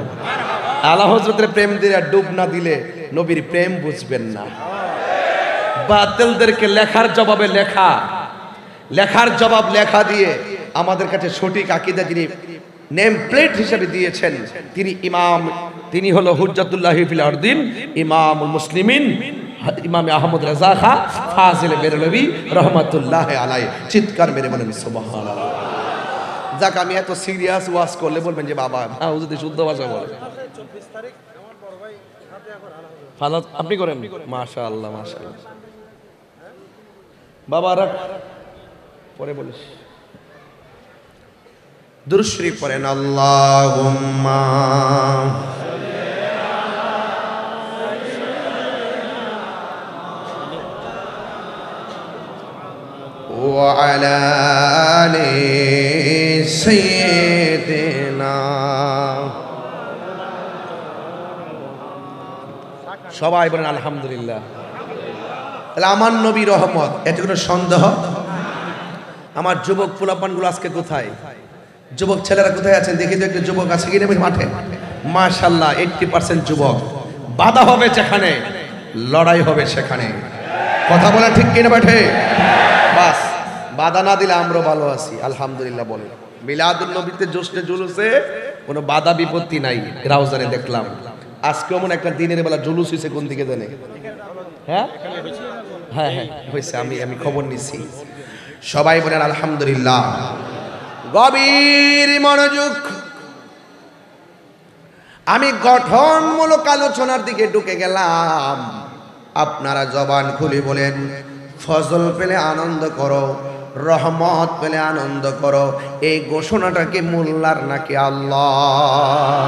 আলা হযরতের প্রেম দিয়ে ডুব না দিলে নবীর প্রেম বুঝবেন না। বাতিলদেরকে লেখার জবাবে লেখা, লেখার জবাব লেখা দিয়ে আমাদের কাছে সঠিক আকীদা যিনি নেম প্লেট হিসেবে দিয়েছেন, তিনি ইমাম, তিনি হলো হুজ্জাতুল্লাহি ফিল আরদিন, ইমামুল মুসলিমিন, ইমাম আহমদ রাজা খা ফাজিল বেরলভী রহমাতুল্লাহ আলাইহি। চিৎকার মেরে বলেন সুবহানাল্লাহ। যাক, আমি এত সিরিয়াস ওয়াজ করলে বলবেন যে বাবা যদি শুদ্ধ ভাষা বলে। ফালাত আপনি করেন? মাশাআল্লাহ, মাশাআল্লাহ। বাবা রাখ, পরে বলিস। দুরূদ শরীফ পড়েন। আল্লাহুম্মা ওয়া আলা আলি সাইয়্যিদিনা। সবাই বলেন আলহামদুলিল্লাহ। তাহলে আমার নবী রহমত, এতে কোনো সন্দেহ? আমার যুবক পোলাপানগুলো আজকে কোথায়? যুবক ছেলেরা কোথায় আছেন দেখি তো, একটু যুবক আছে কিনা মাঠে? মাশাআল্লাহ, 80% যুবক। বাধা হবে যেখানে, লড়াই হবে সেখানে। কথা বলা ঠিক কিনা মাঠে? বাস, বাধা না দিলে আমরা ভালো আছি আলহামদুলিল্লাহ। বলেন মিলাদুন নবীতে জোশে জুলুসে কোনো বাধা বিপত্তি নাই। রাউজানে দেখলাম আজকে এমন একটা দিনের বেলা জুলুস হয়েছে, কোন দিকে জানে? হ্যাঁ হ্যাঁ হ্যাঁ হয়েছে, আমি খবর নিছি। সবাই বলেন আলহামদুলিল্লাহ। গভীর মনোযোগ। আমি গঠনমূলক আলোচনার দিকে ঢুকে গেলাম। আপনারা জবান খুলে বলেন, ফজল পেলে আনন্দ করো, রহমত পেলে আনন্দ করো। এই ঘোষণাটা কি মোল্লার নাকি আল্লাহ?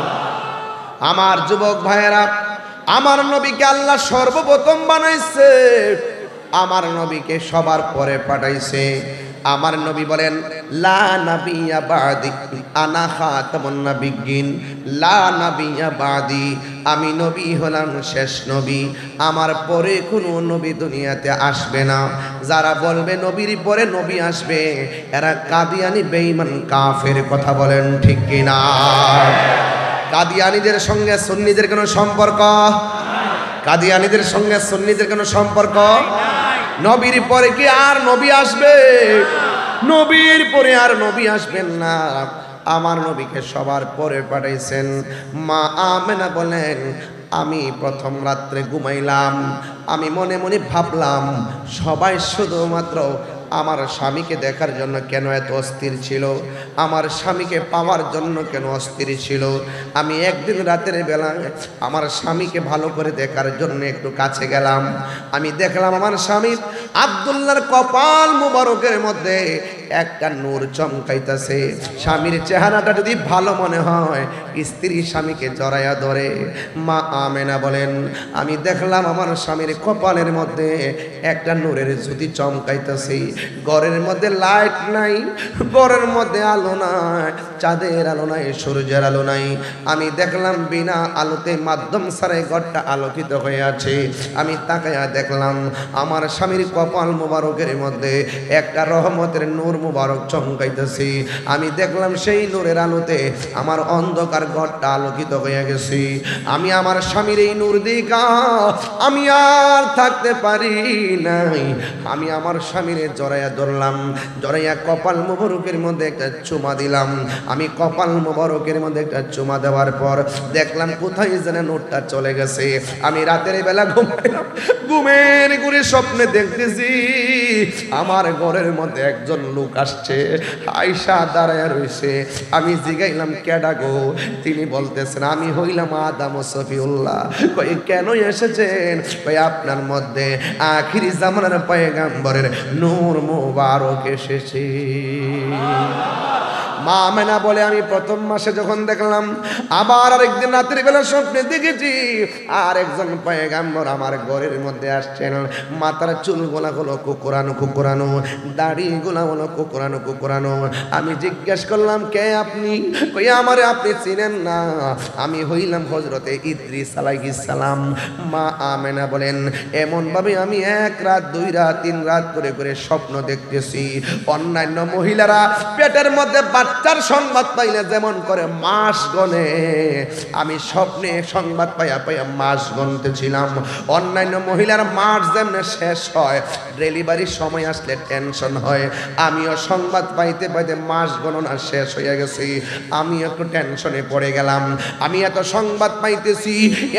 আমার যুবক ভাইয়েরা, আমার নবীকে আল্লাহ সর্বপ্রথম বানাইছে, আমার নবীকে সবার পরে পাঠাইছে। আমার নবী বলেন, লা নাবিয়্যা বাদি আনা খাতামুন নাবিয়্যিন, লা নাবিয়্যা বাদি, আমি নবী হলাম শেষ নবী, আমার পরে কোনো নবী দুনিয়াতে আসবে না। যারা বলবে নবীর পরে নবী আসবে, এরা কাদিয়ানি বেঈমান কাফের। কথা বলেন ঠিক কিনা? কাদিয়ানীদের সঙ্গে সুন্নিদের কোনো সম্পর্ক? কাদিয়ানীদের সঙ্গে সুন্নিদের কোনো সম্পর্ক? নবীর পরে কি আর নবী আসবে? নবীর পরে আর নবী আসবেন না। আমার নবীকে সবার পরে পাঠাইছেন। মা আমেনা বলেন, আমি প্রথম রাত্রে ঘুমাইলাম, আমি মনে মনে ভাবলাম সবাই শুধুমাত্র আমার স্বামীকে দেখার জন্য কেন এত অস্থির ছিল, আমার স্বামীকে পাওয়ার জন্য কেন অস্থির ছিল। আমি একদিন রাতের বেলা আমার স্বামীকে ভালো করে দেখার জন্য একটু কাছে গেলাম। আমি দেখলাম আমার স্বামী আব্দুল্লাহর কপাল মুবারকের মধ্যে একটা নূর চমকাইতেছে। স্বামীর চেহারাটা যদি ভালো মনে হয়, স্ত্রী স্বামীকে জড়াইয়া ধরে। মা আমেনা বলেন, আমি দেখলাম আমার স্বামীর কপালের মধ্যে একটা নূরের জ্যোতি চমকাইতেছে। ঘরের মধ্যে লাইট নাই, ঘরের মধ্যে আলো নাই, চাঁদের আলো নাই, সূর্যের আলো নাই। আমি দেখলাম বিনা আলোতে মাধ্যম সারে ঘরটা আলোকিত হয়ে আছে। আমি তাকাইয়া দেখলাম আমার স্বামীর কপাল মোবারকের মধ্যে একটা রহমতের নূর নূর মুবারক চমকাইতেছি। আমি দেখলাম সেই নূরের আলোতে আমার অন্ধকার ঘরটা আলোকিত হয়ে গেছে। আমি আমার স্বামীর এই নূর দেখা আমি আর থাকতে পারি নাই। আমি আমার স্বামীর জড়াইয়া ধরলাম, জড়াইয়া কপাল মুবারকের মধ্যে একটা চুমা দিলাম। আমি কপাল মুবারকের মধ্যে একটা চুমা দেওয়ার পর দেখলাম কোথায় যেন নূরটা চলে গেছে। আমি রাতের বেলা ঘুমাইলাম, ঘুমের ঘুরে স্বপ্নে দেখতেছি আমার ঘরের মধ্যে একজন লোক আসছে, আয়সা দাঁড়ায় রয়েছে। আমি জিগাইলাম কেডা গো? তিনি বলতেছেন আমি হইলাম আদম ও সফিউল্লাহ। কই কেন এসেছেন? কই আপনার মধ্যে আখিরি জামানার পয়গম্বরের নূর মুবারক এসেছে। মা আমেনা বলে আমি প্রথম মাসে যখন দেখলাম, আবার আরেকদিন রাতের বেলা স্বপ্নে দেখেছি আর একজন পয়গম্বর আমার ঘরের মধ্যে আসছেন। মাথার চুলগুলা হলো কুকুরানো কুকুরানো, দাড়িগুলা হলো কুকুরানো কুকুরানো। আমি জিজ্ঞেস করলাম কে আপনি? কই আমারে আপনি চিনেন না, আমি হইলাম হযরতে ইদ্রিস আলাইহিস সালাম। মা আমেনা বলেন এমন ভাবে আমি এক রাত দুই রাত তিন রাত করে করে স্বপ্ন দেখতেছি। অন্যান্য মহিলারা পেটের মধ্যে বাচ্চার সংবাদ পাইলে যেমন করে মাস গনে, আমি স্বপ্নে সংবাদ পাইয়া পাইয়া মাস গনতেছিলাম। অন্যান্য মহিলার মাস যেমন শেষ হয়, ডেলিভারির সময় আসলে টেনশন হয়, আমিও সংবাদ পাইতে পাইতে মাস গণনা শেষ হয়ে গেছি। আমি একটু টেনশনে পড়ে গেলাম। আমি এত সংবাদ পাইতেছি,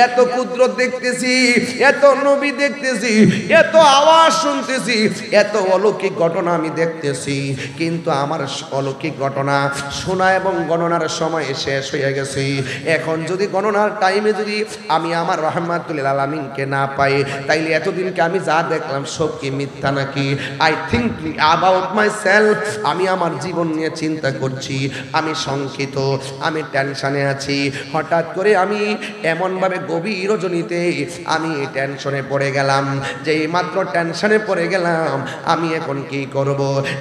এত কুদরত দেখতেছি, এত নবী দেখতেছি, এত আওয়াজ শুনতেছি, এত অলৌকিক ঘটনা আমি দেখতেছি, কিন্তু আমার অলৌকিক ঘটনা শোনা এবং গণনার সময় শেষ হয়ে গেছে। এখন যদি গণনার টাইমে যদি আমি আমার রহমাতুল আলামিনকে না পাই, তাইলে এতদিনকে আমি যা দেখলাম সব কি মিথ্যা নাকি? I think about my self. আমি আমার জীবন নিয়ে চিন্তা করছি, আমি শঙ্কিত, আমি টেনশনে আছি। হঠাৎ করে আমি এমনভাবে গভীর রজনীতে আমি টেনশনে পড়ে গেলাম, যে মাত্র টেনশনে পড়ে গেলাম আমি এখন কি করব।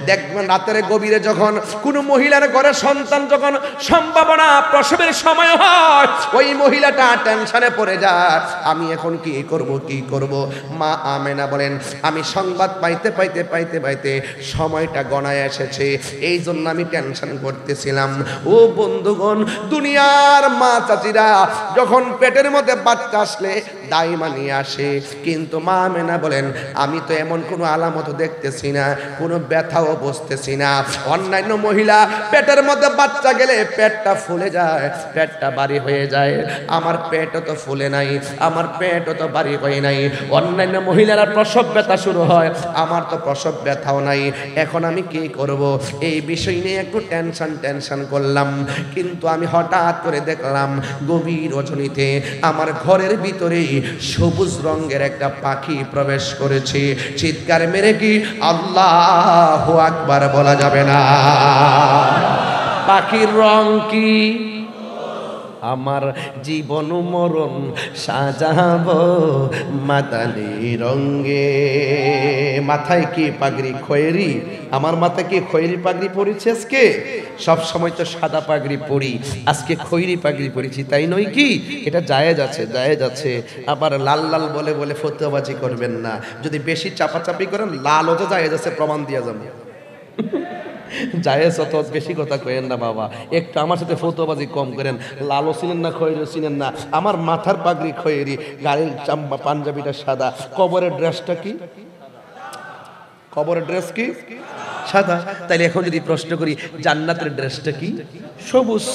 দেখবেন রাতের গভীরে যখন কোনো মহিলার ঘরে সন্তান যখন সম্ভাবনা প্রসবের সময় হয়, ওই মহিলাটা টেনশনে পড়ে যায়, আমি এখন কি করব কি করব। মা আমেনা বলেন আমি সংবাদ পাইতে পাইতে পাইতে পাইতে সময়টা গণায় এসেছে, এই জন্য আমি টেনশন করতেছিলাম। ও বন্ধুগণ, দুনিয়ার মা চাচিরা যখন পেটের মধ্যে বাচ্চা আসলে দাইমা নিয়ে আসে, কিন্তু মা আমেনা বলেন আমি তো এমন কোনো আলামত দেখতেছি না, কোনো ব্যথাও বসতেছি না। অন্যান্য মহিলা পেটের মধ্যে বাচ্চা গেলে পেটটা ফুলে যায়, পেটটা ভারী হয়ে যায়, আমার পেটও তো ফুলে নাই, আমার পেটও তো ভারী হয় নাই। অন্যান্য মহিলারা প্রসব ব্যথা শুরু হয়, আমার তো প্রসব ব্যথাও নাই। এখন আমি কি করব, এই বিষয় নিয়ে একটু টেনশন করলাম। কিন্তু আমি হঠাৎ করে দেখলাম গভীর রজনীতে আমার ঘরের ভিতরেই সবুজ রঙের একটা পাখি প্রবেশ করেছে। চিৎকার মেরে কি আল্লাহু আকবার বলা যাবে না? পাখির রং কি? আমার জীবন মরণ সাজাবো মাদানি রঙে। মাথায় কি পাগড়ি খয়েরি? আমার মাথায় কি খয়েরি পাগড়ি পরেছে আজকে? সব সময় তো সাদা পাগড়ি পরি, আজকে খয়েরি পাগড়ি পরেছি, তাই নয় কি? এটা জায়েজ আছে, জায়েজ আছে। আবার লাল লাল বলে বলে ফতোয়াবাজি করবেন না। যদি বেশি চাপাচাপি করেন লালও তো জায়েজ আছে, প্রমাণ দিয়ে যাবে। জায়েজ অত বেশি কথা কইেন না বাবা, একটু আমার সাথে ফতোয়াবাজি কম করেন। লালও চিনেন না, খয়েরিও চিনেন না। আমার মাথার পাগড়ি খয়েরি, গাড়ির চাম্বা পাঞ্জাবিটা সাদা। কবরের ড্রেসটা কি? কবরের ড্রেস কি? সাদা। তাইলে এখন যদি প্রশ্ন করি জান্নাতের ড্রেসটা কি? সবুজ।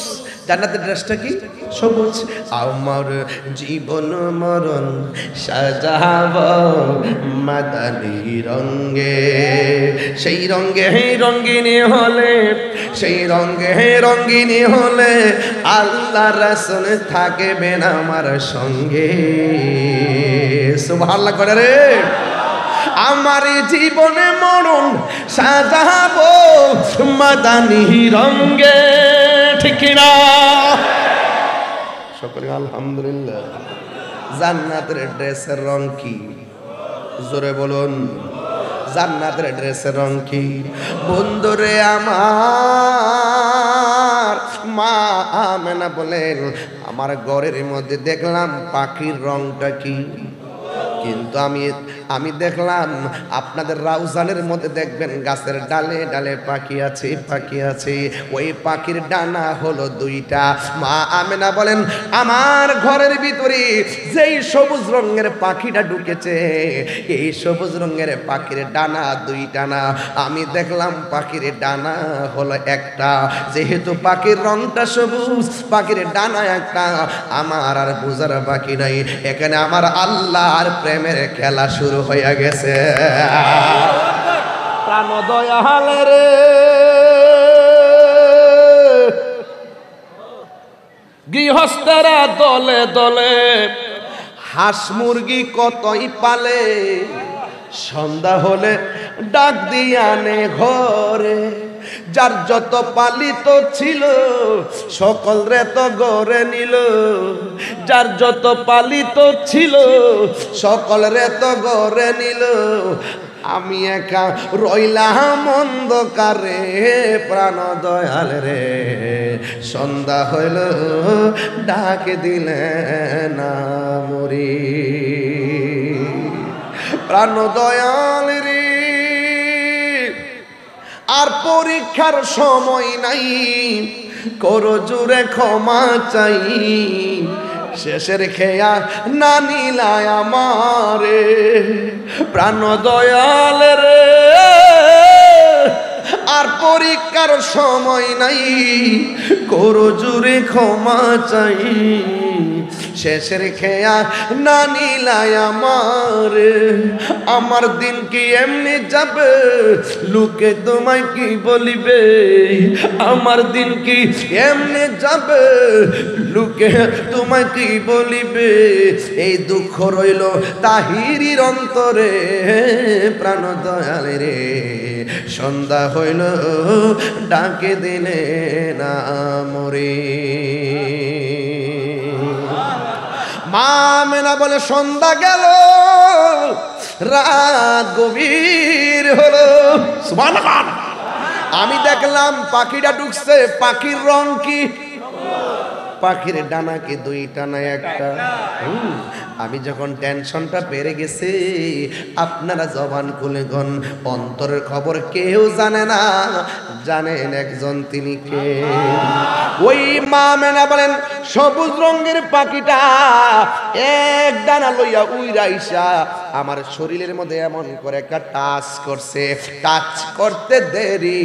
জান্নাতের ড্রেসটা কি? সবুজ। আমার জীবন মরণ সাজাবো মাদানি রঙে, সেই রঙে রঙ্গিনী হলে, সেই রঙে রঙ্গিনী হলে আল্লাহ রাসূল থাকবেন আমার সঙ্গে। সুবহানাল্লাহ করে রে। আমার জীবনে মরণ সাজাবো মাদানি রঙে, ঠিক না? সকলে আলহামদুলিল্লাহ। জান্নাতের ড্রেসের রং কি? জোরে বলুন, জান্নাতের ড্রেসের রং কি? বন্ধুরে আমার মা আমেনা বলেন আমার ঘরের মধ্যে দেখলাম পাখির রংটা কি, কিন্তু আমি আমি দেখলাম আপনাদের রাউজানের মধ্যে দেখবেন গাছের ডালে ডালে পাখি আছে, পাখি আছে। ওই পাখির ডানা হলো দুইটা। মা আমেনা বলেন আমার ঘরের ভিতরে যেই সবুজ রঙের পাখিটা ঢুকেছে, এই সবুজ রঙের পাখির ডানা দুইটা না, আমি দেখলাম পাখির ডানা হলো একটা। যেহেতু পাখির রংটা সবুজ, পাখির ডানা একটা, আমার আর বুঝার বাকি নাই, এখানে আমার আল্লাহর প্রেমের খেলা শুরু হয়ে গেছে। প্রাণ দয়াল রে, গৃহস্থরা দলে দলে হাঁস মুরগি কতই পালে, সন্ধ্যা হলে ডাক দিয়ে আনে ঘরে। যার যত পালিত ছিল সকল রে তো গড়ে নিল, যার যত পালিত ছিল সকল রে তো গড়ে নিল। আমি একা রইলাম অন্ধকারে, প্রাণ দয়াল রে, সন্ধ্যা হইল ডাক দিলে না মরি। প্রাণ দয়াল রে, আর পরীক্ষার সময় নাই, করো জুড়ে ক্ষমা চাই। শেষের খেয়া না নিলায় আমারে, প্রাণ দয়াল রে, আর পরীক্ষার সময় নাই, করো জুড়ে ক্ষমা চাই। শেষের খেয়া না নিলায় আমারে, আমার দিন কি এমনি যাবে, লোকে তোমায় কি বলিবে। আমার দিন কি এমনি যাবে, লোকে তোমায় কি বলিবে। এই দুঃখ রইল তাহিরির অন্তরে, প্রাণ দয়াল রে, সন্ধ্যা হইল ডাকে দিলে না মরে। মা আমেনা বলে সন্ধ্যা গেল, রাত গভীর হলো। সুবহানাল্লাহ। আমি দেখলাম পাখিটা ঢুকছে, পাখির রং কি? পাখির ডানা কি দুইটা না একটা? আমি যখন টেনশনটা বেড়ে গেছে, আপনারা জবান খুলে গন, অন্তরের খবর কেউ জানে না, জানেন একজন, তিনি কে? ওই মা আমেনা বলেন সবুজ রঙের পাখিটা এক ডানা লইয়া উইরাইসা আমার শরীরের মধ্যে এমন করে একটা টাচ করছে। টাচ করতে দেরি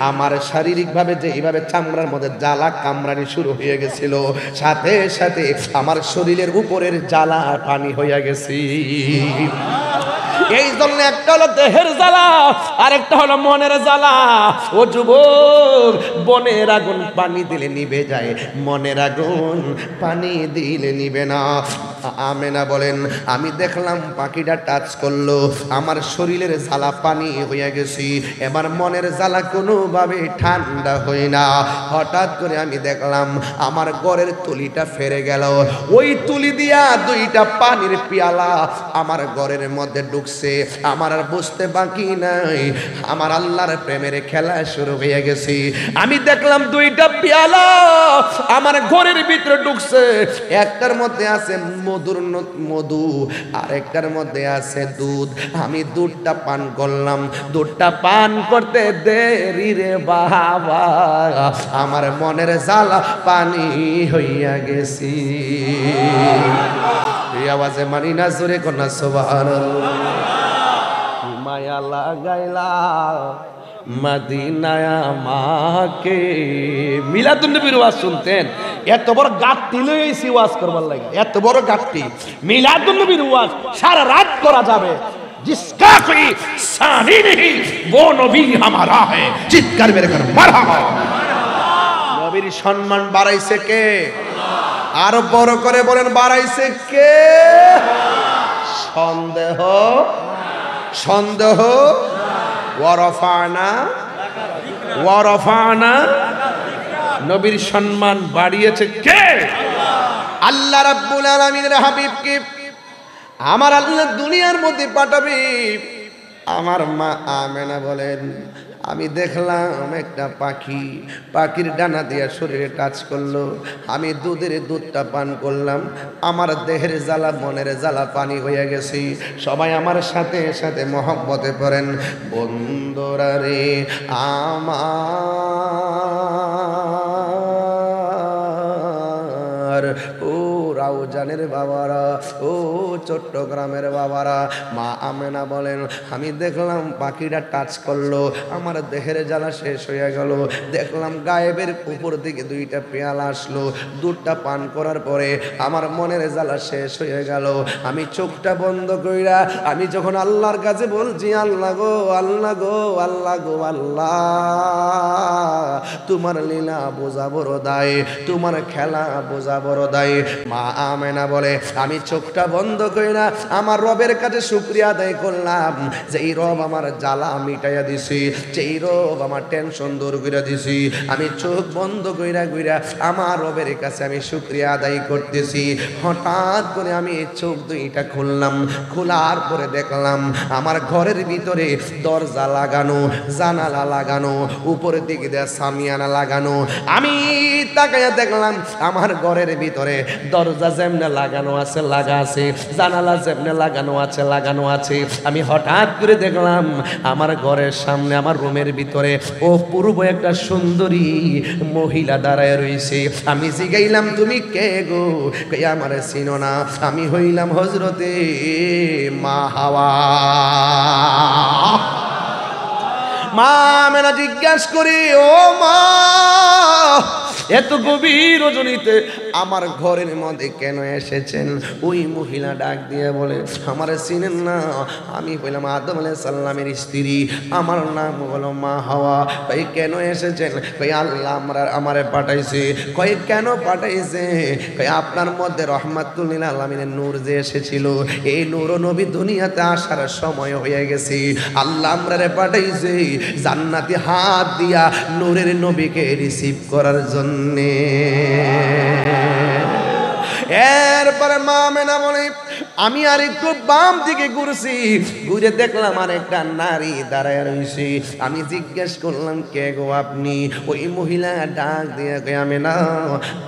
আমার শারীরিকভাবে যেইভাবে চামড়ার মধ্যে জ্বালা কামড়ানি শুরু হয়ে গেছিল, সাথে সাথে আমার শরীরের উপরের জ্বালা পানি হইয়া গেছি। এই জন্য একটা হলো দেহের জ্বালা, আর একটা হলো মনের জ্বালা। ও যুবক, বনের আগুন পানি দিলে নিভে যায়, মনের আগুন পানি দিলে নিবে না। আমেনা বলেন আমি দেখলাম পাখিটা টাচ করলো, আমার শরীরের জ্বালা পানি হয়ে গেছি, এবার মনের জ্বালা কোনোভাবে ঠান্ডা হয় না। হঠাৎ করে আমি দেখলাম আমার ঘরের তুলিটা ফেরে গেল, ওই তুলি দিয়া দুইটা পানির পেয়ালা আমার ঘরের মধ্যে ঢুকছে। আমার আর বুঝতে বাকি নাই, আমার আল্লাহর প্রেমের খেলা শুরু হয়ে গেছে। আমি দেখলাম দুইটা পেয়ালা আমার ঘরের ভিতরে ঢুকছে, একটার মধ্যে আছে মধুর মধু, আর একটার মধ্যে আছে দুধ। আমি দুধটা পান করলাম, দুধটা পান করতে দেরি রে বাবা, আমার মনের জ্বালা পানি হইয়া গেছি। এই আওয়াজে মানি না জোরে কন্যা সুবহানাল্লাহ। মায়া লাগাইলা মদিনায় আমাকে। মিলাদুন নবীর ওয়াজ শুনতেন, এত বড় গাট্টি লইছি ওয়াজ করবার লাগে, এত বড় গাট্টি। মিলাদুন নবীর ওয়াজ সারা রাত করা যাবে। जिसका कोई सानी नहीं वो नबी हमारा है, চিৎকার মেরে কর মারহাবা। নবীর সম্মান বাড়াইছে কে? আরো বড় করে বলেন বাড়াইছে কে? সন্দেহ সন্দেহ ওয়ারফানা নবীর সম্মান বাড়িয়েছে কে? আল্লাহ রাব্বুল আলামিনের হাবিবকে আমার আল্লাহ দুনিয়ার মধ্যে পাঠাবে। আমার মা আমেনা বলেন আমি দেখলাম একটা পাখি, পাখির ডানা দিয়ে শরীরে টাচ করলো। আমি দুধটা পান করলাম। আমার দেহের জ্বালা মনের জ্বালা পানি হয়ে গেছি। সবাই আমার সাথে সাথে মহব্বতে পড়েন, বন্ধুরা রে আমার, ও রাউজানের বাবারা, ও চট্টগ্রামের বাবারা, মা আমেনা বলেন আমি দেখলাম পাখিটা টাচ করলো, আমার দেহের জ্বালা শেষ হয়ে গেল। দেখলাম গায়েবের উপর দিকে দুইটা পেয়ালা আসলো। দুধটা পান করার পরে আমার মনের জ্বালা শেষ হয়ে গেল। আমি চোখটা বন্ধ কইরা আমি যখন আল্লাহর কাছে বলছি, আল্লাহ গো আল্লাহ গো আল্লাহ গো আল্লাহ, তোমার লীলা বোঝা বড় দায়, তোমার খেলা বোঝা বড় দায়। মা আমেনা বলে আমি চোখটা বন্ধ কইরা আমার রবের কাছে শুকরিয়া আদায় করলাম, যে এই রব আমার জ্বালা মিটাইয়া দিছি, যেই রব আমার টেনশন দূর করে দিছি। আমি চোখ বন্ধ কইরা আমার রবের কাছে আমি শুকরিয়া আদায় করতেছি। হঠাৎ করে আমি চোখ দুইটা খুললাম, খোলার পরে দেখলাম আমার ঘরের ভিতরে দরজা লাগানো, জানালা লাগানো, উপরের দিকে দেয়া সামিয়ানা লাগানো। আমি তাকাইয়া দেখলাম আমার ঘরের ভিতরে দরজা যেমনে লাগানো আছে লাগা আছে, জানালা যেমনে লাগানো আছে লাগানো আছে। আমি হঠাৎ করে দেখলাম আমার ঘরের সামনে আমার রুমের ভিতরে ও পূর্ব একটা সুন্দরী মহিলা দাঁড়ায় রয়েছে। আমি জিগাইলাম তুমি কে গো? কে আমারে চিনো না? আমি হইলাম হযরতে মা হাওয়া। মা আমেনা জিজ্ঞাসা করি, ও মা এত গভীর রজনীতে আমার ঘরের মধ্যে কেন এসেছেন? ওই মহিলা ডাক দিয়ে বলে আমারে চিনেন না? আমি হইলাম আদম আলাইহিস সালামের স্ত্রী, আমার নাম হলো মা হাওয়া। ভাই কেন এসেছেন? ভাই আল্লাহ আমারে পাঠাইছে। কই কেন পাঠাইছে? কই আপনার মধ্যে রহমাতুল লিল আলামিনের নূর যে এসেছিল, এই নূর নবী দুনিয়াতে আসার সময় হয়ে গেছে। আল্লাহ আমরারে পাঠাইছে জান্নাতি হাত দিয়া নূরের নবীকে রিসিভ করার জন্য। এরপরে মা আমেনা বলে আমি আর একটু বাম দিকে ঘুরছি, ঘুরে দেখলাম আর একটা নারী দাঁড়ায় রয়েছে। আমি জিজ্ঞেস করলাম কে গো আপনি? ওই মহিলা ডাক দিয়ে কই আমেনা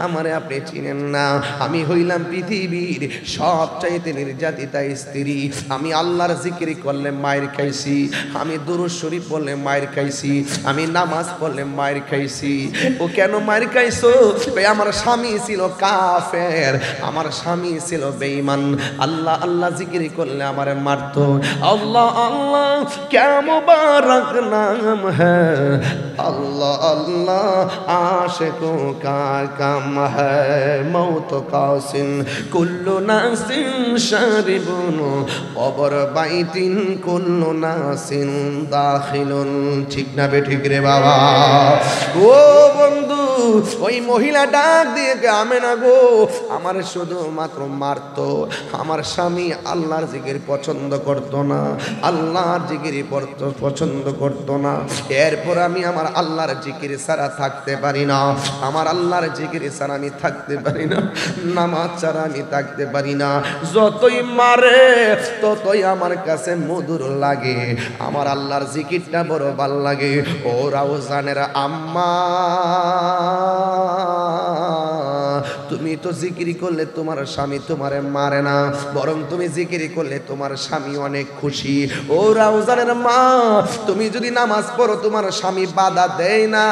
আমারে আপনি চিনেন না? আমি হইলাম পৃথিবীর সবচাইতে নির্যাতিতা স্ত্রী। আমি আল্লাহর জিকির করলে মায়ের খাইছি, আমি দুরূদ শরীফ বললে মায়ের খাইছি, আমি নামাজ পড়লে মায়ের খাইছি। ও কেন মায়ের খাইছো? কই আমার স্বামী ছিল কাফের, আমার স্বামী ছিল বেঈমান, আল্লাহ আল্লাহ জিকির করলে আমারে মারতো। আল্লাহ আল্লাহ ক্যা মুবারক নাম হ্যায়, আল্লাহ আল্লাহ আশিকো কা কাম হ্যায়, মৌত কাসিন কুল্লু নাসিন শারিবুন কবর বাইতিন কুল্লু নাসিন দাখিলুন। ঠিক না বেঠিক রে বাবা? ও বন্ধু, ওই মহিলা ডাক দিয়ে আমেনা গো আমার শুধুমাত্র মারতো। আমার স্বামী আল্লাহর জিকির পছন্দ করতো না, আল্লাহর জিকির পছন্দ করতো না। এরপর আমি আমার আল্লাহর জিকির ছাড়া থাকতে পারি না, আমার আল্লাহর জিকির ছাড়া আমি থাকতে পারি না, নামাজ ছাড়া আমি থাকতে পারি না। যতই মারে ততই আমার কাছে মধুর লাগে, আমার আল্লাহর জিকিরটা বড় ভাল লাগে। ও রাউজানের আম্মা, তুমি তো জিকির করলে তোমার স্বামী তোমারে মারে না, বরং তুমি জিকির করলে তোমার স্বামী অনেক খুশি। ও রাউজানের মা, তুমি যদি নামাজ পড়ো তোমার স্বামী বাধা দেয় না,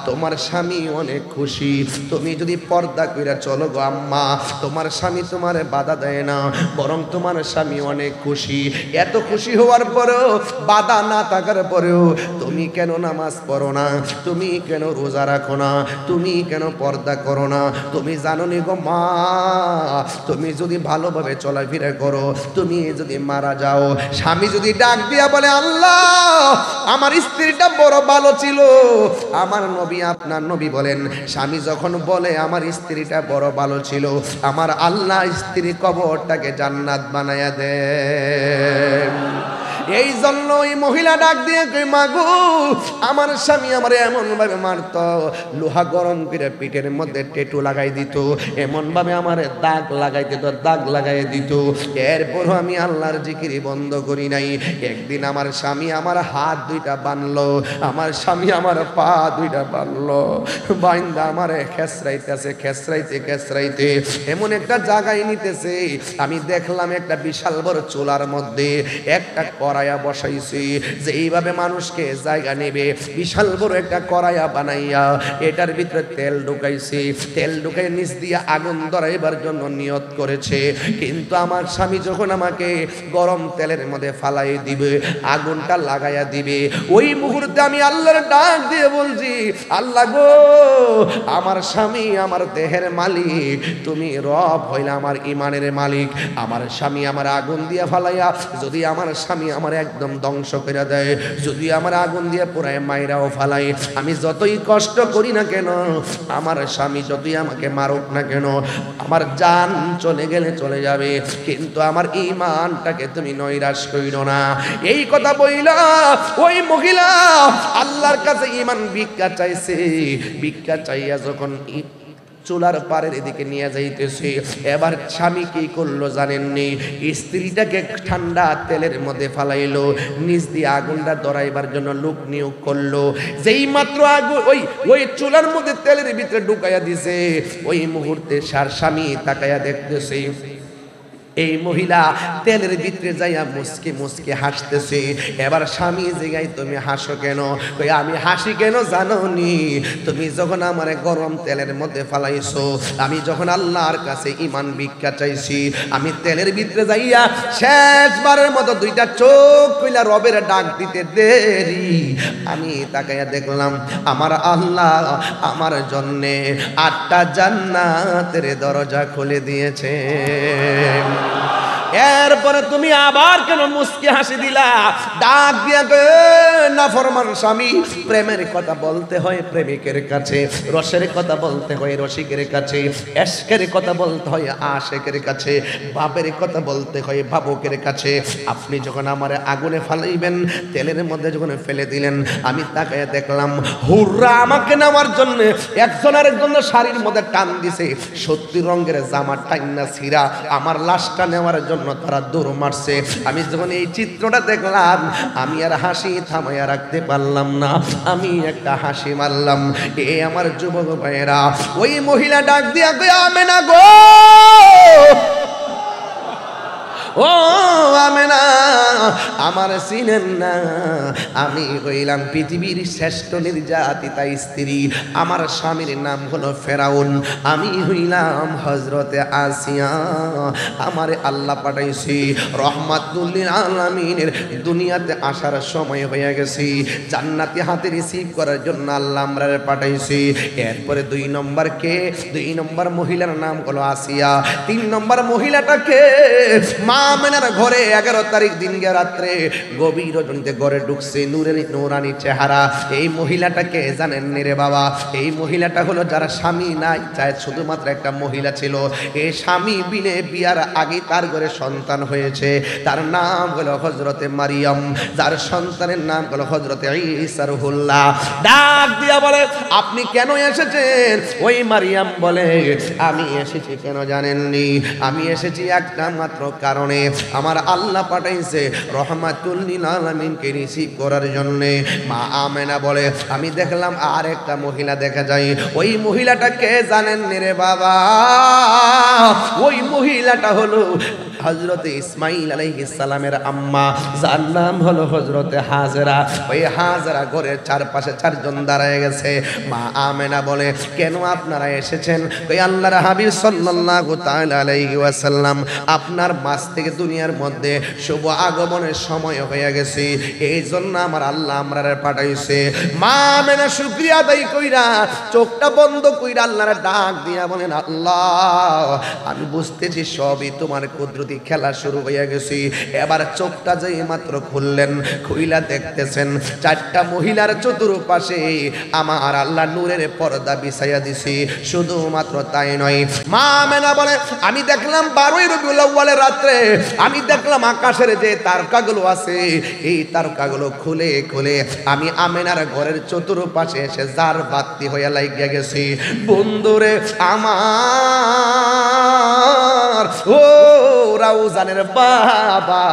তোমার স্বামী অনেক খুশি। তুমি যদি পর্দা কইরা চলো গো আম্মা, তোমার স্বামী তোমারে বাধা দেয় না, বরং তোমার স্বামী অনেক খুশি। এত খুশি হওয়ার পরেও, বাধা না থাকার পরেও তুমি কেন নামাজ পড়ো না? তুমি কেন রোজা রাখো না? তুমি কেন পর্দা করো না? তুমি জানো নি গো মা, তুমি যদি ভালোভাবে চলাফেরা করো, তুমি যদি মারা যাও, স্বামী যদি ডাক দিয়া বলে আল্লাহ আমার স্ত্রীটা বড় ভালো ছিল, আমার নবী আপনার নবী বলেন স্বামী যখন বলে আমার স্ত্রীটা বড় ভালো ছিল, আমার আল্লাহ স্ত্রী কবরটাকে জান্নাত বানায়া দেন। এই জন্য ওই মহিলা ডাক দিয়ে কই মাগো আমার স্বামী আমারে এমন ভাবে মারতো, লোহা গরম করে পিঠের মধ্যে টেটু লাগাই দিত, এমন ভাবে আমারে দাগ লাগাই দিত, দাগ লাগাই দিত। এরপরও আমি আল্লাহর জিকির বন্ধ করি নাই। একদিন আমার স্বামী আমার হাত দুইটা বানলো, আমার স্বামী আমার পা দুইটা বানলো, বাইন্দা আমারে খেসরাইতেছে, খেসরাইতে এমন একটা জায়গায় নিতেছে, আমি দেখলাম একটা বিশাল বড় চুলার মধ্যে একটা কড়াইয়া বসাইছে, যে এইভাবে মানুষকে জায়গা নেবে, বিশাল বড় একটা কড়াইয়া বানাইয়া এটার ভিতরে তেল ঢুকাইছে, তেল ঢুকাই নিচ দিয়ে আগুন ধরাইবার জন্য নিয়ত করেছে। কিন্তু আমার স্বামী যখন আমাকে গরম তেলের মধ্যে ফালাই দিবে, আগুনটা লাগাইয়া দিবে, ওই মুহূর্তে আমি আল্লাহর ডাক দিয়ে বলছি, আল্লাহ গো আমার স্বামী আমার দেহের মালিক, তুমি রব হইলে আমার ইমানের মালিক। আমার স্বামী আমার আগুন দিয়ে ফালাইয়া যদি আমার স্বামী আমার একদম ধ্বংস করে দেয়, যদি আমার আগুন দিয়ে পুরায় মাইরাও ফালাই, আমি যতই কষ্ট করি না কেন, আমার স্বামী যদি আমাকে মারুক না কেন, আমার জান চলে গেলে চলে যাবে, কিন্তু আমার ঈমানটাকে তুমি নৈরাশ কইরো না। এই কথা বইলা ওই মহিলা আল্লাহর কাছে ঈমান ভিক্ষা চাইছে। ভিক্ষা চাইয়া যখন চুলার পারের এদিকে নিয়ে যাইতেছে, এবার স্বামী কি করলো জানেননি? স্ত্রীটাকে ঠান্ডা তেলের মধ্যে ফালাইলো, নিচ দিয়ে আগুনটা ধরাইবার জন্য লোক নিয়োগ করলো। যেই মাত্র আগুন ওই চুলার মধ্যে তেলের ভিতরে ঢুকাইয়া দিছে, ওই মুহূর্তে স্বামী তাকাইয়া দেখতেছে এই মহিলা তেলের ভিতরে যাইয়া মুসকে মুসকে হাসতেছে। এবার স্বামী জিগাই তুমি হাসো কেন? কই আমি হাসি কেন জানো নি? তুমি যখন আমারে গরম তেলের মধ্যে ফালাইছো, আমি যখন আল্লাহর কাছে ঈমান ভিক্ষা চাইছি, আমি তেলের ভিতরে যাইয়া শেষবারের মতো দুইটা চোখ কইলা রবের ডাক দিতে দেরি, আমি তাকাইয়া দেখলাম আমার আল্লাহ আমার জন্যে 8টা জান্নাতের দরজা খুলে দিয়েছে। এরপরে তুমি আবার কেন মুস্কি হাসি দিলা? ডাক দিয়া গে নাফরমান স্বামী, প্রেমের কথা বলতে হয় প্রেমিকের কাছে, রসের কথা বলতে হয় রসিকের কাছে, এশকের কথা বলতে হয় আশেকের কাছে, বাপের কথা বলতে হয় ভাবুকের কাছে। আপনি যখন আমারে আগুনে ফালাইবেন, তেলের মধ্যে যখন ফেলে দিলেন, আমি তাকায় দেখলাম হুররা আমাকে নেওয়ার জন্য একজন আরেকজন শাড়ির মধ্যে টান দিছে, 70 রঙের জামা টাইনা ছিঁড়া আমার লাশটা নেওয়ার জন্য তারা দৌড় মারছে। আমি যখন এই চিত্রটা দেখলাম, আমি আর হাসি থামাইয়া রাখতে পারলাম না, আমি একটা হাসি মারলাম। এ আমার যুবক ভাইয়েরা, ওই মহিলা ডাক দিয়া কই আমেনা গো, ও আমেনা আমার চিনেন না? আমি হইলাম পৃথিবীর শ্রেষ্ঠ নির্যাতিতা স্ত্রী, আমার স্বামীর নাম হলো ফেরাউন, আমি হইলাম হযরতে আসিয়া। আমারে আল্লাহ পাঠাইছি রহমাতুল লিল আলামিনের, দুনিয়াতে আসার সময় হয়ে গেছি, জান্নাতি হাতে রিসিভ করার জন্য আল্লাহ আমরারে পাঠাইছি। এরপরে 2 নম্বর কে? 2 নম্বর মহিলার নাম হলো আসিয়া। 3 নম্বর মহিলাটাকে মা আমেনার ঘরে 11 তারিখ দিন রাত্রে গভীর রজনীতে ঘরে ঢুকছে, নূরের নূরানি চেহারা। এই মহিলাটাকে জানেন রে বাবা? এই মহিলাটা হলো যারা স্বামী নাই, চায় শুধুমাত্র একটা মহিলা ছিল, এই স্বামী বিনে বিয়ার আগে তার ঘরে সন্তান হয়েছে, তার নাম হলো হযরতে মারিয়াম, যার সন্তানের নাম হলো হযরতে ঈসা রুহুল্লাহ। ডাক দিয়া বলে আপনি কেন এসেছেন? ওই মারিয়াম বলে আমি এসেছি কেন জানেননি? আমি এসেছি একটা মাত্র কারণে, আমার আল্লাহ পাঠাইছে রহমাতুল লিল আলামিনকে রিসিভ করার জন্য। মা আমেনা বলে আমি দেখলাম আর একটা মহিলা দেখা যায়, ওই মহিলাটাকে জানেন রে বাবা? ওই মহিলাটা হলো হযরতে ইসমাঈল আলাইহিস সালামের আম্মা, যার নাম হলো হযরতে হাজেরা। ওই হাজেরা ঘরের চারপাশে 4 জন দাঁড়ায় গেছে। মা আমেনা বলে কেন আপনারা এসেছেন? ওই আল্লাহর হাবিব সাল্লাল্লাহু তাআলা আলাইহি ওয়াসাল্লাম আপনার মাঝ থেকে দুনিয়ার মধ্যে শুভ আগমনের সময় হয়ে গেছে, এই জন্য আমার আল্লাহ আমরারে পাঠাইছে। মা আমেনা শুকরিয়া আদায় কইরা চোখটা বন্ধ কইরা আল্লাহর ডাক দিয়া বলেন আল্লাহ আমি বুঝতেছি সবই তোমার কুদরত প্রতি খেলা শুরু হয়ে গেছে। এবার চোখটা যে মাত্র খুললেন, খুইলা দেখতেছেন চারটা মহিলার চতুর্পাশে আমার আল্লাহ নূরের পর্দা বিছাইয়া দিছি। শুধুমাত্র তাই নয়, মা আমেনা বলে আমি দেখলাম 12ই রবিউল আউয়ালের রাত্রে আমি দেখলাম আকাশের যে তারকাগুলো আছে এই তারকাগুলো খুলে খুলে আমি আমেনার ঘরের চতুর্পাশে এসে জার বাতি হয়ে লাগিয়া গেছি। বন্ধুরে আমার ও রাউজানের বাবা,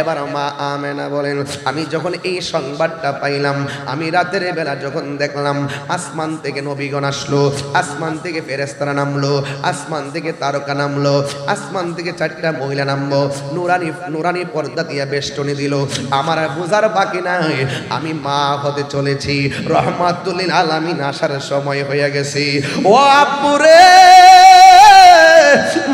এবার মা আমেনা বলেন আমি যখন এই সংবাদটা পাইলাম, আমি রাতের বেলা যখন দেখলাম আসমান থেকে নবীগণ আসলো, আসমান থেকে ফেরেশতারা নামলো, আসমান থেকে তারকা নামলো, আসমান থেকে চারটা মহিলা নামলো, নুরানি নুরানি পর্দা দিয়ে বেষ্টনী দিল, আমার আর বোঝার বাকি নাই আমি মা হতে চলেছি। রহমাতুল লিল আলামিন আসার সময় হয়ে গেছে। ও আপুরে,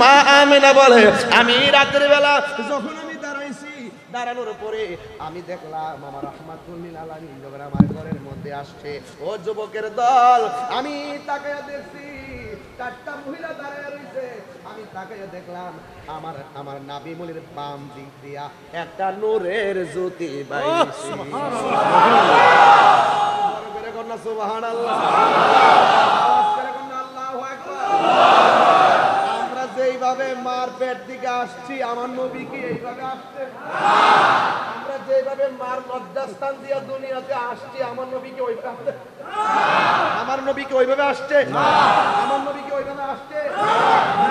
মা আমেনা বলে আমি রাতের বেলা যখন আমি দাঁড়াইছি, দাঁড়ানোর পরে আমি দেখলাম আমার রহমাতুল লিল আলামিন যখন আমার ঘরের মধ্যে আসছে। ও যুবকের দল, আমি তাকায়া দেখছি চারটা মহিলা দাঁড়ায় রইছে। আমি তাকায়া দেখলাম আমার নাবি মুলির বাম দিক দিয়া একটা নূরের জ্যোতি বাইছে। সুবহানাল্লাহ, আল্লাহু আকবার। আমরা যেইভাবে মার পেট দিকে আসছি, আমার নবী কি এইভাবে আসছে? আমরা যেভাবে মার লজ্জাস্থান দিয়ে দুনিয়াতে আসছি, আমার নবী কি ওইভাবে আসছে? আমার নবী কি ওইভাবে আসছে? আমার নবী কি ওইভাবে আসছে?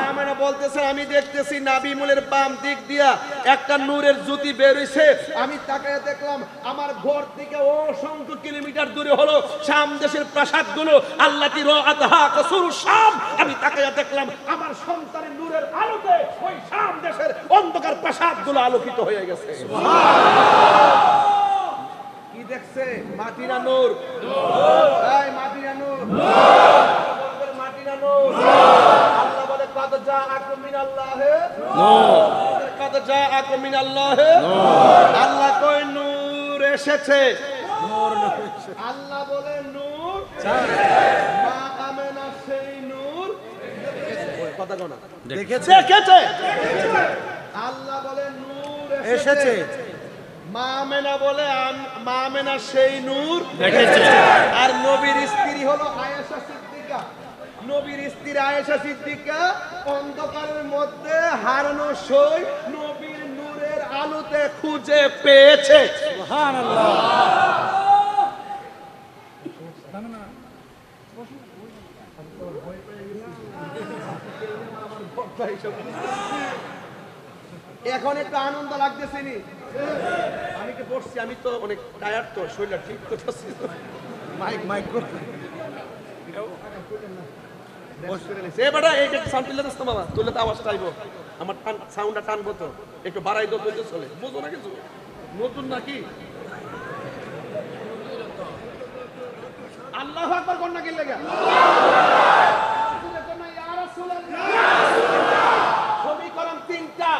আমরা বলতেছে আমি দেখতেছি নাবি মুলের বাম দিক দিয়া একটা নূরের জ্যোতি বের হইছে। আমি তাকায় দেখলাম আমার ঘর থেকে অসংখ্য কিলোমিটার দূরে হলো শাম দেশের প্রাসাদগুলো, আল্লাতি রাআতহা কসুরুশ শাম। আমি তাকায় দেখলাম আমার সন্তানের নূরের আলোতে ওই শাম দেশের অন্ধকার প্রাসাদগুলো আলোকিত হয়ে গেছে। কি দেখছে? মাটিরা নূর, এই মাটিরা নূর, মাটিরা নূর। আল্লাহ বলে কদ জাআকুম মিনাল্লাহি নূর, কদ জাআকুম মিনাল্লাহি নূর। আল্লাহ কই নূর এসেছে, নূর এসেছে। আল্লাহ বলে নূর, মা আমেনা সেই নূর কথা কোনা দেখেছে, দেখেছে। আল্লাহ বলে নূর এসেছে, মা আমেনা বলে মা আমেনা সেই নূর দেখেছে। আর নবীর স্ত্রী হলো আয়েশা সিদ্দিকা। নবীর স্ত্রী আয়েশা সিদ্দিকা অন্ধকারের মধ্যে হারানো সই নবীর নূরের আলোতে খুঁজে পেয়েছে। সুবহানাল্লাহ। এখন একটু আনন্দ লাগতেছে নি? আমি কি পড়ছি, আমি তো অনেক টায়ার্ড, তো শরীরটা ঠিক করতেছি। মাইক মাইক করতে এবারে এইটা সাউন্ড তুলে দাও বাবা, তুলে তো আওয়াজটা আইবো, আমার সাউন্ডটা টানবো তো, একটু বাড়াই দাও তো চলে, বুঝো না কিছু নতুন নাকি? আল্লাহু আকবার কোন নাকি লাগা? সমীকরণ তিনটা।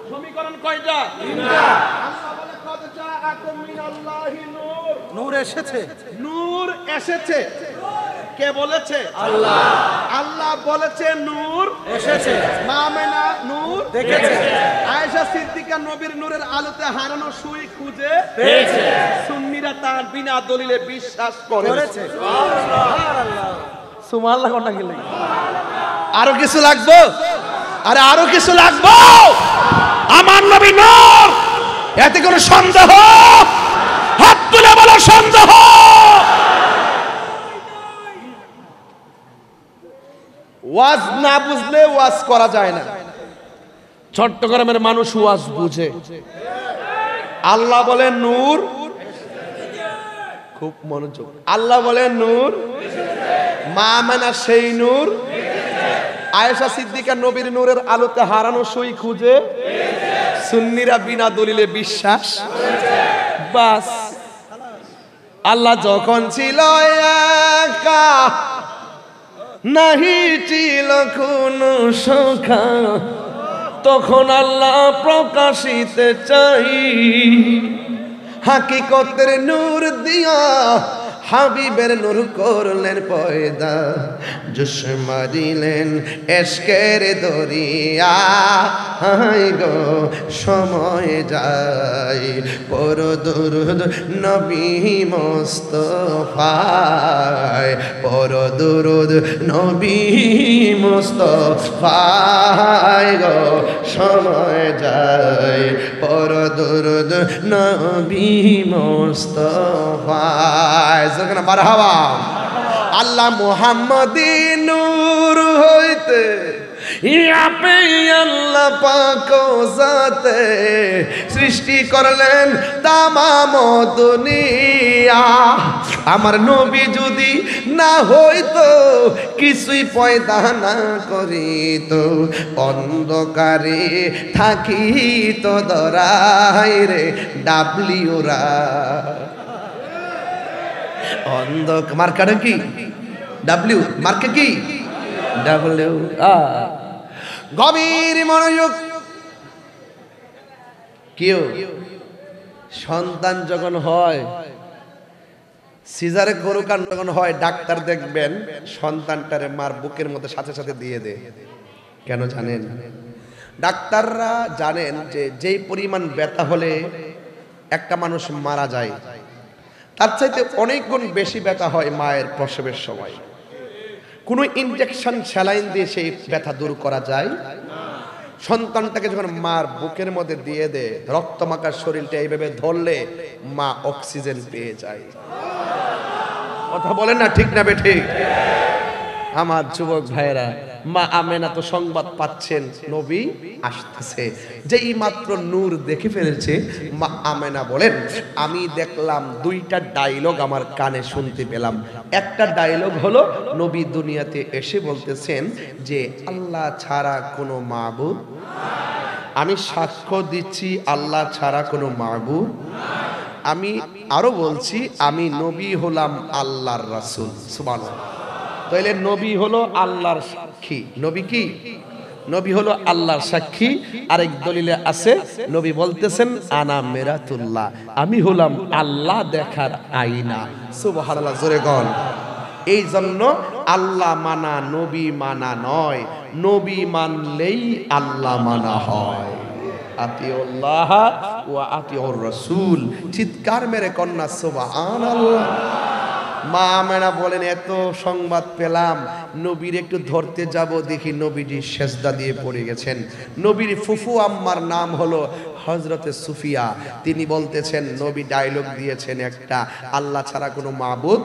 সমীকরণ কয়টা? তিনটা। আল্লাহ বলে কদ জাআকুম মিনাল্লাহি নূর, নূর এসেছে, নূর এসেছে। কে বলেছে? আল্লাহ। আল্লাহ বলেছে নূর এসেছে, মা আমেনা নূর দেখেছে, আয়েশা সিদ্দিকা নবীর নূরের আলোতে হারানো সুই খুঁজে পেয়েছে, সুন্নিরা তার বিনা দলিলে বিশ্বাস করেছে। সুবহানাল্লাহ, সুবহানাল্লাহ কোন নাকি লাগা? আরো কিছু লাগবে? আরে আরো কিছু লাগবে? আমার নবী নূর, এতে কোনো সন্দেহ? হাত তুলে বলো সন্দেহ। ওয়াজ না বুঝলে ওয়াজ করা যায় না। চট্টগ্রামের মানুষ ওয়াজ বুঝে। আল্লাহ বলে নূর, খুব মনোযোগ, আল্লাহ বলে নূর, মা আমেনা সেই নূর, আয়েশা সিদ্দিকা নবীর নূরের আলোতে হারানো সই খুঁজে, সুন্নিরা বিনা দলিলে বিশ্বাস। বাস। আল্লাহ যখন ছিল একা, নাহি ছিল কোনো সংখ্যা, তখন আল্লাহ প্রকাশিতে চাই হাকিকতের নূর দিয়া, হাবিবের নূর করলেন পয়দা, জোশ মারিলেন এশকের দরিয়া। হাই গো সময় যায়, পর দুরুদ নবী মুস্তাফায়, পর দুরুদ নবী মুস্তাফায় গো সময় যায়, পর দুরুদ নবী মুস্তাফায়। যেখানে মারহাবা। আল্লাহ মুহাম্মদি নূর হইতে ইয়াপে আল্লাহ পাক জাতে সৃষ্টি করলেন তামাম দুনিয়া। আমার নবী যদি না হইতো, কিছুই পয়দা না করিত, অন্ধকারে থাকিত দরাই রে ডাবলিউরা। মার্কাটা কি? ডাব্লিউ। মার্কে কি? ডাব্লিউ। গভীর মনোযোগ। কেউ সন্তান যখন হয়, সিজারে গরু কান যখন হয়, ডাক্তার দেখবেন সন্তানটারে মার বুকের মধ্যে সাথে সাথে দিয়ে দেয়। কেন জানেন? ডাক্তাররা জানেন যে যেই পরিমাণ ব্যথা হলে একটা মানুষ মারা যায়, তার চাইতে অনেক গুণ বেশি ব্যথা হয় মায়ের প্রসবের সময়। কোনো ইনজেকশন স্যালাইন দিয়ে সেই ব্যথা দূর করা যায়? সন্তানটাকে যখন মার বুকের মধ্যে দিয়ে দেয়, রক্তমাখা শরীরটা এইভাবে ধরলে মা অক্সিজেন পেয়ে যায়। কথা বলেন না ঠিক না বেঠিক? আমার যুবক ভাইয়েরা, মা আমেনা তো সংবাদ পাচ্ছেন নবী আসতেছে। যেই মাত্র নূর দেখে ফেলেছে, মা আমেনা বলেন আমি দেখলাম দুইটা ডায়লগ আমার কানে শুনতে পেলাম। একটা ডায়লগ হলো নবী দুনিয়াতে এসে বলতেছেন যে আল্লাহ ছাড়া কোনো মাবুদ, আমি সাক্ষ্য দিচ্ছি আল্লাহ ছাড়া কোনো মাবুদ। আমি আরো বলছি আমি নবী হলাম আল্লাহর রাসূল। সুবহানাল্লাহ। তাইলে নবী হলো আল্লাহর সাক্ষী। নবী কি? নবী হলো আল্লাহর সাক্ষী। আরেক দলিলে আছে নবী বলতেছেন আনা মিরাতুল্লাহ, আমি হলাম আল্লাহ দেখার আয়না। সুবহানাল্লাহ, জোরে কোন। এই জন্য আল্লাহ মানা নবী মানা নয়, নবী মানলেই আল্লাহ মানা হয়। আতিউল্লাহ ওয়া আতিউর রাসূল। চিৎকার মেরে কন্যা সুবহানাল্লাহ। মা আমেনা বলেন এত সংবাদ পেলাম, নবীর একটু ধরতে যাব, দেখি নবীজি সেজদা দিয়ে পড়ে গেছেন। নবীর ফুফু আম্মার নাম হলো হযরতে সুফিয়া। তিনি বলতেছেন নবী ডায়লগ দিয়েছেন একটা, আল্লাহ ছাড়া কোনো মাবুদ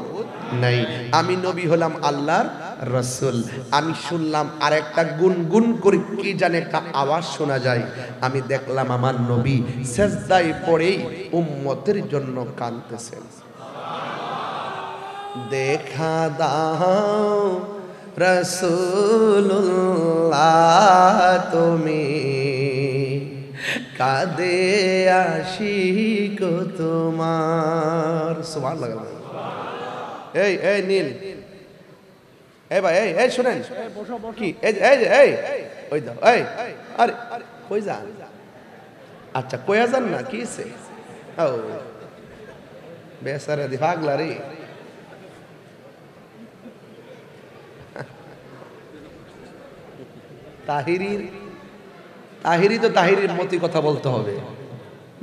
নাই, আমি নবী হলাম আল্লাহর রাসূল। আমি শুনলাম আর একটা গুনগুন করে কি জানে একটা আওয়াজ শোনা যায়। আমি দেখলাম আমার নবী সেজদায় পড়েই উম্মতের জন্য কাঁদতেছেন। দেখা দাও রাসূলুল্লাহ তুমি, কাঁদে আশিক তোমার। সুবহানাল্লাহ। এই এই নীল, এই ভাই, এই শুনেন কি, এই এই ওই দাও, এই আরে কই যান? আচ্ছা কইয়া যান না, কি আছে? ও বেচারা দি পাগলা রে। তাহিরি তো তাহিরির মতি কথা বলতে হবে,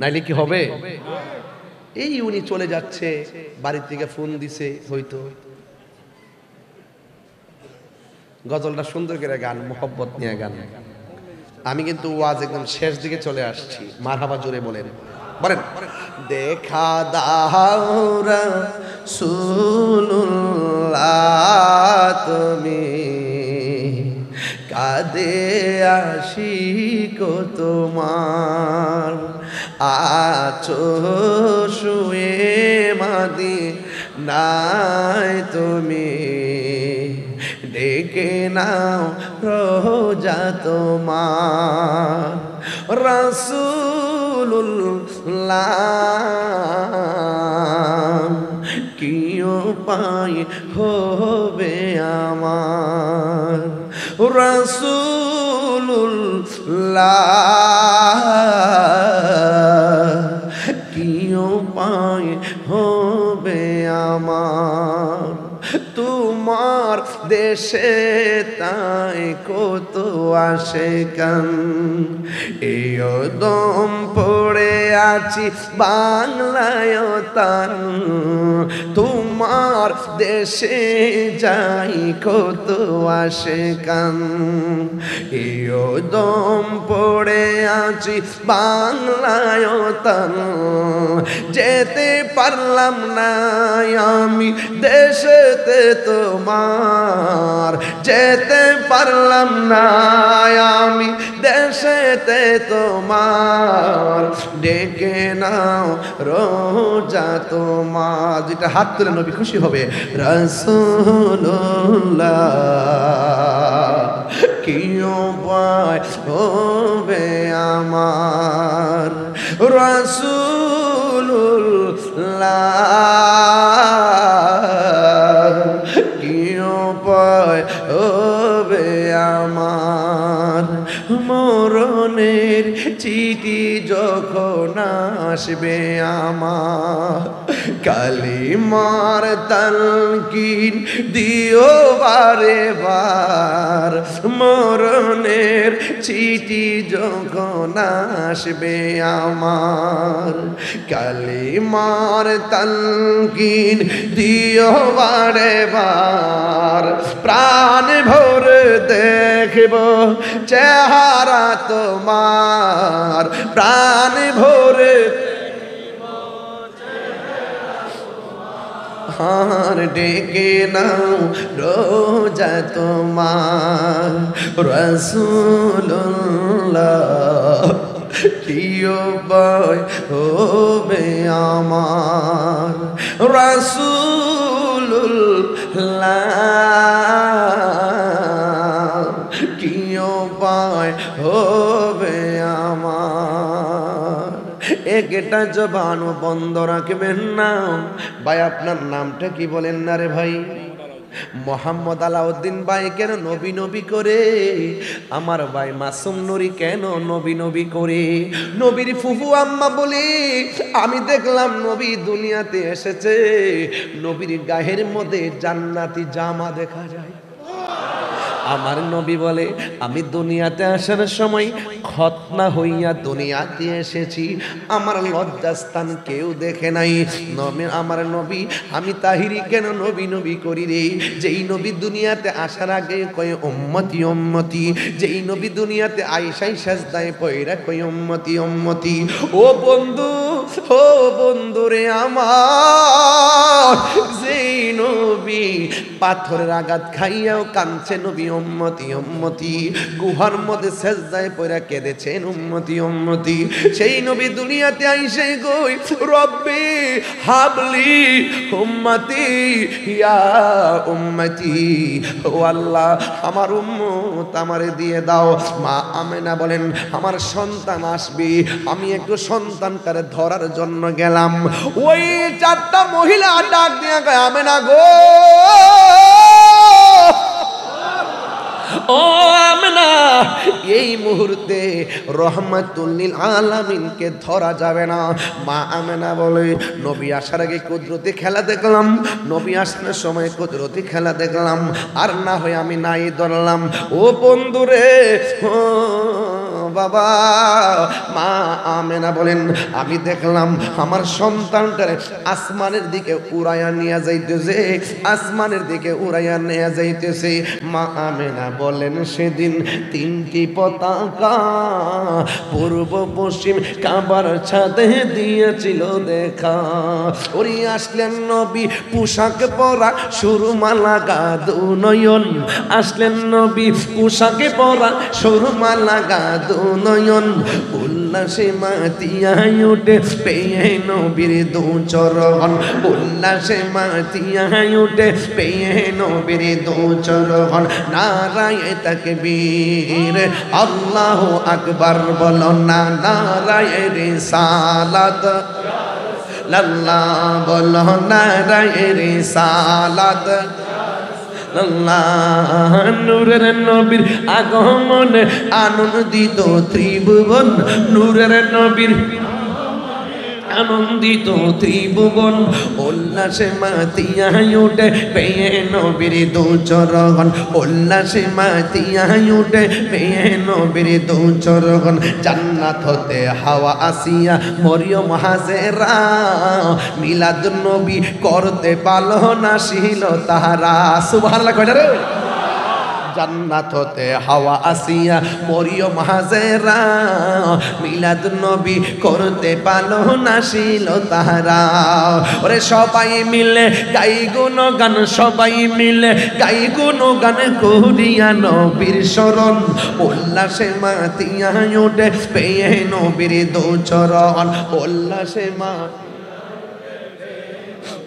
নাইলে কি হবে? এই উনি চলে যাচ্ছে, বাড়ি থেকে ফোন দিছে, হয়তো গজলটা সুন্দর করে গান, মোহব্বত নিয়ে গান। আমি কিন্তু ওয়াজ একদম শেষ দিকে চলে আসছি। মারহাবা জোরে বলেন, বলেন। দেখা দাও রাসূলুল্লাহ তুমি, কাঁদে আশিক তোমার, আছো শুয়ে মদিনায় তুমি, ডেকে নাও রোজা তোমার। রাসূলুল্লাহ কি উপায় হবে আমার, রাসূলুল্লাহ কি কি উপায় হবে আমার তোমার দেশে তাই কত আসে কান এই দম পড়ে আছি বাংলায় তার তোমার দেশে যাই কত আসে কান এই দম পড়ে আছি বাংলায় তার যেতে পারলাম না আমি দেশেতে তোমার যেতে পারলাম না আমি দেশেতে তোমার ডেকে নাও রোজা তোমার যেটা হাত তুলে নবী খুশি হবে রাসূলুল্লাহ কি উপায় হবে আমার রাসূলুল্লাহ কি উপায় হবে আমার মরণের চিঠি যখন আসবে আমার কালিমার তালকিন দিও বারে বার মরণের চিঠি যখন আসবে আমার কালিমার তালকিন দিও বারে বার প্রাণ ভরে দেখব চেহারা তোমার প্রাণ ভরে হার ডেকে নাও রোজা তোমার রাসূলুল্লাহ কি উপায় হবে আমার রাসূলুল্লাহ কি উপায় হবে আমার একটা জবান বন্ধ রাখবেন না ভাই আপনার নামটা কি বলেন না রে ভাই মোহাম্মদ আলাউদ্দিন ভাই কেন নবী নবী করে আমার ভাই মাসুম নুরি কেন নবী নবী করে নবীর ফুফু আম্মা বলে আমি দেখলাম নবী দুনিয়াতে এসেছে নবীর গায়ের মধ্যে জান্নাতি জামা দেখা যায় আমার নবী বলে আমি দুনিয়াতে আসার সময় খতনা হইয়া দুনিয়াতে এসেছি আমার লজ্জাস্থান কেউ দেখে নাই আমার নবী আমি তাহিরি কেন নবী নবী করি রে যেই নবী দুনিয়াতে আসার আগে কয় উম্মতি উম্মতি যেই নবী দুনিয়াতে আইসাই সাজদায় পয়রা কয় উম্মতি উম্মতি ও বন্ধু রে আমার যেই নবী পাথরের আঘাত খাইয়াও কাঁদছে নবী উম্মতি উম্মতি গুহার মধ্যে সেজদায় পড়ে কেঁদেছেন উম্মতি উম্মতি সেই নবী দুনিয়াতে আইসে কই রব্বি হাবলি উম্মতি ইয়া উম্মতি ও আল্লাহ আমার উম্মত আমারে দিয়ে দাও মা আমেনা বলেন আমার সন্তান আসবে আমি একটু সন্তানটারে ধরার জন্য গেলাম ওই চারটা মহিলা ডাক দিয়া কয় আমেনা গো ও আমেনা এই মুহূর্তে রহমাতুল লিল আলামিনকে ধরা যাবে না মা আমেনা বলে নবী আসার আগে কুদরতি খেলা দেখলাম নবী আসার সময় কুদরতি খেলা দেখলাম আর না হয় আমি নাই ধরলাম ও বন্ধুরে ও বাবা মা আমেনা বলেন আমি দেখলাম আমার সন্তানটারে আসমানের দিকে উড়াইয়া নিয়ে যাইতেছে আসমানের দিকে উড়াইয়া নিয়ে যাইতেছে মা আমেনা বলেন সেদিন তিনটি পতাকা পূর্ব পশ্চিম কাবার ছাদে দিয়েছিল দেখা ওরে আসলেন নবী পোশাক পরা সুরমা লাগা দুনয়ন আসলেন নবী পোশাকে পরা সুরমা লাগা দুনয়ন উল্লাসে মাতিয়ায় উঠে পেয়ে নবীর দু চরণ উল্লাসে মাতিয়ায় উঠে পেয়ে নবীর দু চরণ নারায়ে তাকবীর আল্লাহু আকবার বলো না নারায়ে রিসালাত আল্লাহ বলো নারায়ে রিসালাত নূরের নবীর আগমনে আনন্দিত ত্রিভুবন নূরের নবীর আনন্দিত ত্রিভুবন উল্লাসে মাতিয়া উঠে পেয়ে নবীর দু চরণ উল্লাসে মাতিয়া উঠে পেয়ে নবীর দু চরণ জান্নাত হতে হাওয়া আসিয়া মরিয়ম হাজেরা মিলাদ নবী করতে পারলো না ছিল তাহারা সুবহানাল্লাহ কয়টা রে জান্নাত হতে হাওয়া আসিয়া মরিয়ম হাজেরা মিলাদ নবী করতে পারলো না ছিল তাহারা ওরে সবাই মিলে গাই গুণগান সবাই মিলে গাই গুণগান করিয়া নবীর শরণ উল্লাসে মাতিয়া ওঠে পেয়ে নবীর দু চরণ উল্লাসে মা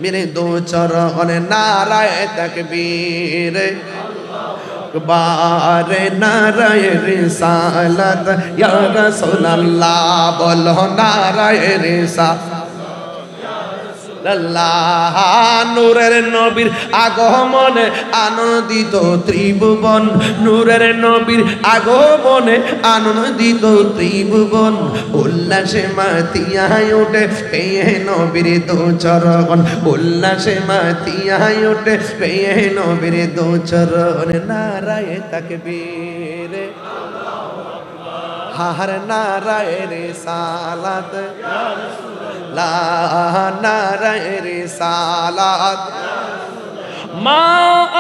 মেরে দু চরণ নারায়ে তাকবীর বারে নারায়ে রিসালাত ইয়া রাসূলুল্লাহ বলো নারায়ে রিসালাত আল্লাহ নূরের নবীর আগমনে আনন্দিত ত্রিভুবন নূরের নবীর আগমনে আনন্দিত ত্রিভুবন উল্লাসে মাতিয়া ওঠে পেয়ে নবীর দু চরণ উল্লাসে মাতিয়া ওঠে পেয়ে নবীর দু চরণ নারায়ে তাকবীর হার নারায়ে রিসালাত লা নারায়ে রিসালাত মা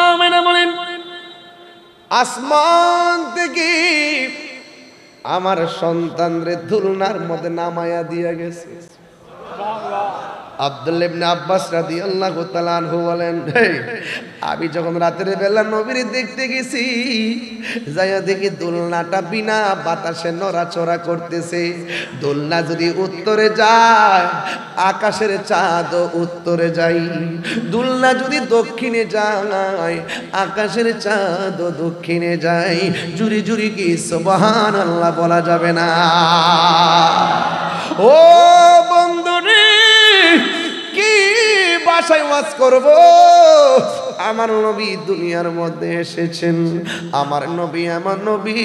আমেনা বলেন আসমান থেকে আমার সন্তানরে দুলনার মধ্যে নামায়া দিয়া গেছে আব্দুল্লাহ ইবনে আব্বাস রাদিয়াল্লাহু তাআলা আনহু বলেন আমি যখন রাতের বেলা নবীর দেখতে গেছি যাইয়া দেখি দোলনাটা বিনা বাতাসে নড়াচড়া করতেছে দোলনা যদি উত্তরে যায় আকাশের চাঁদ উত্তরে যাই দোলনা যদি দক্ষিণে যায় আকাশের চাঁদ দক্ষিণে যায় জুরি জুরি কি সুবহানাল্লাহ বলা যাবে না ও বন্ধুরে কি ভাষায় ওয়াজ করব আমার নবী দুনিয়ার মধ্যে এসেছেন আমার নবী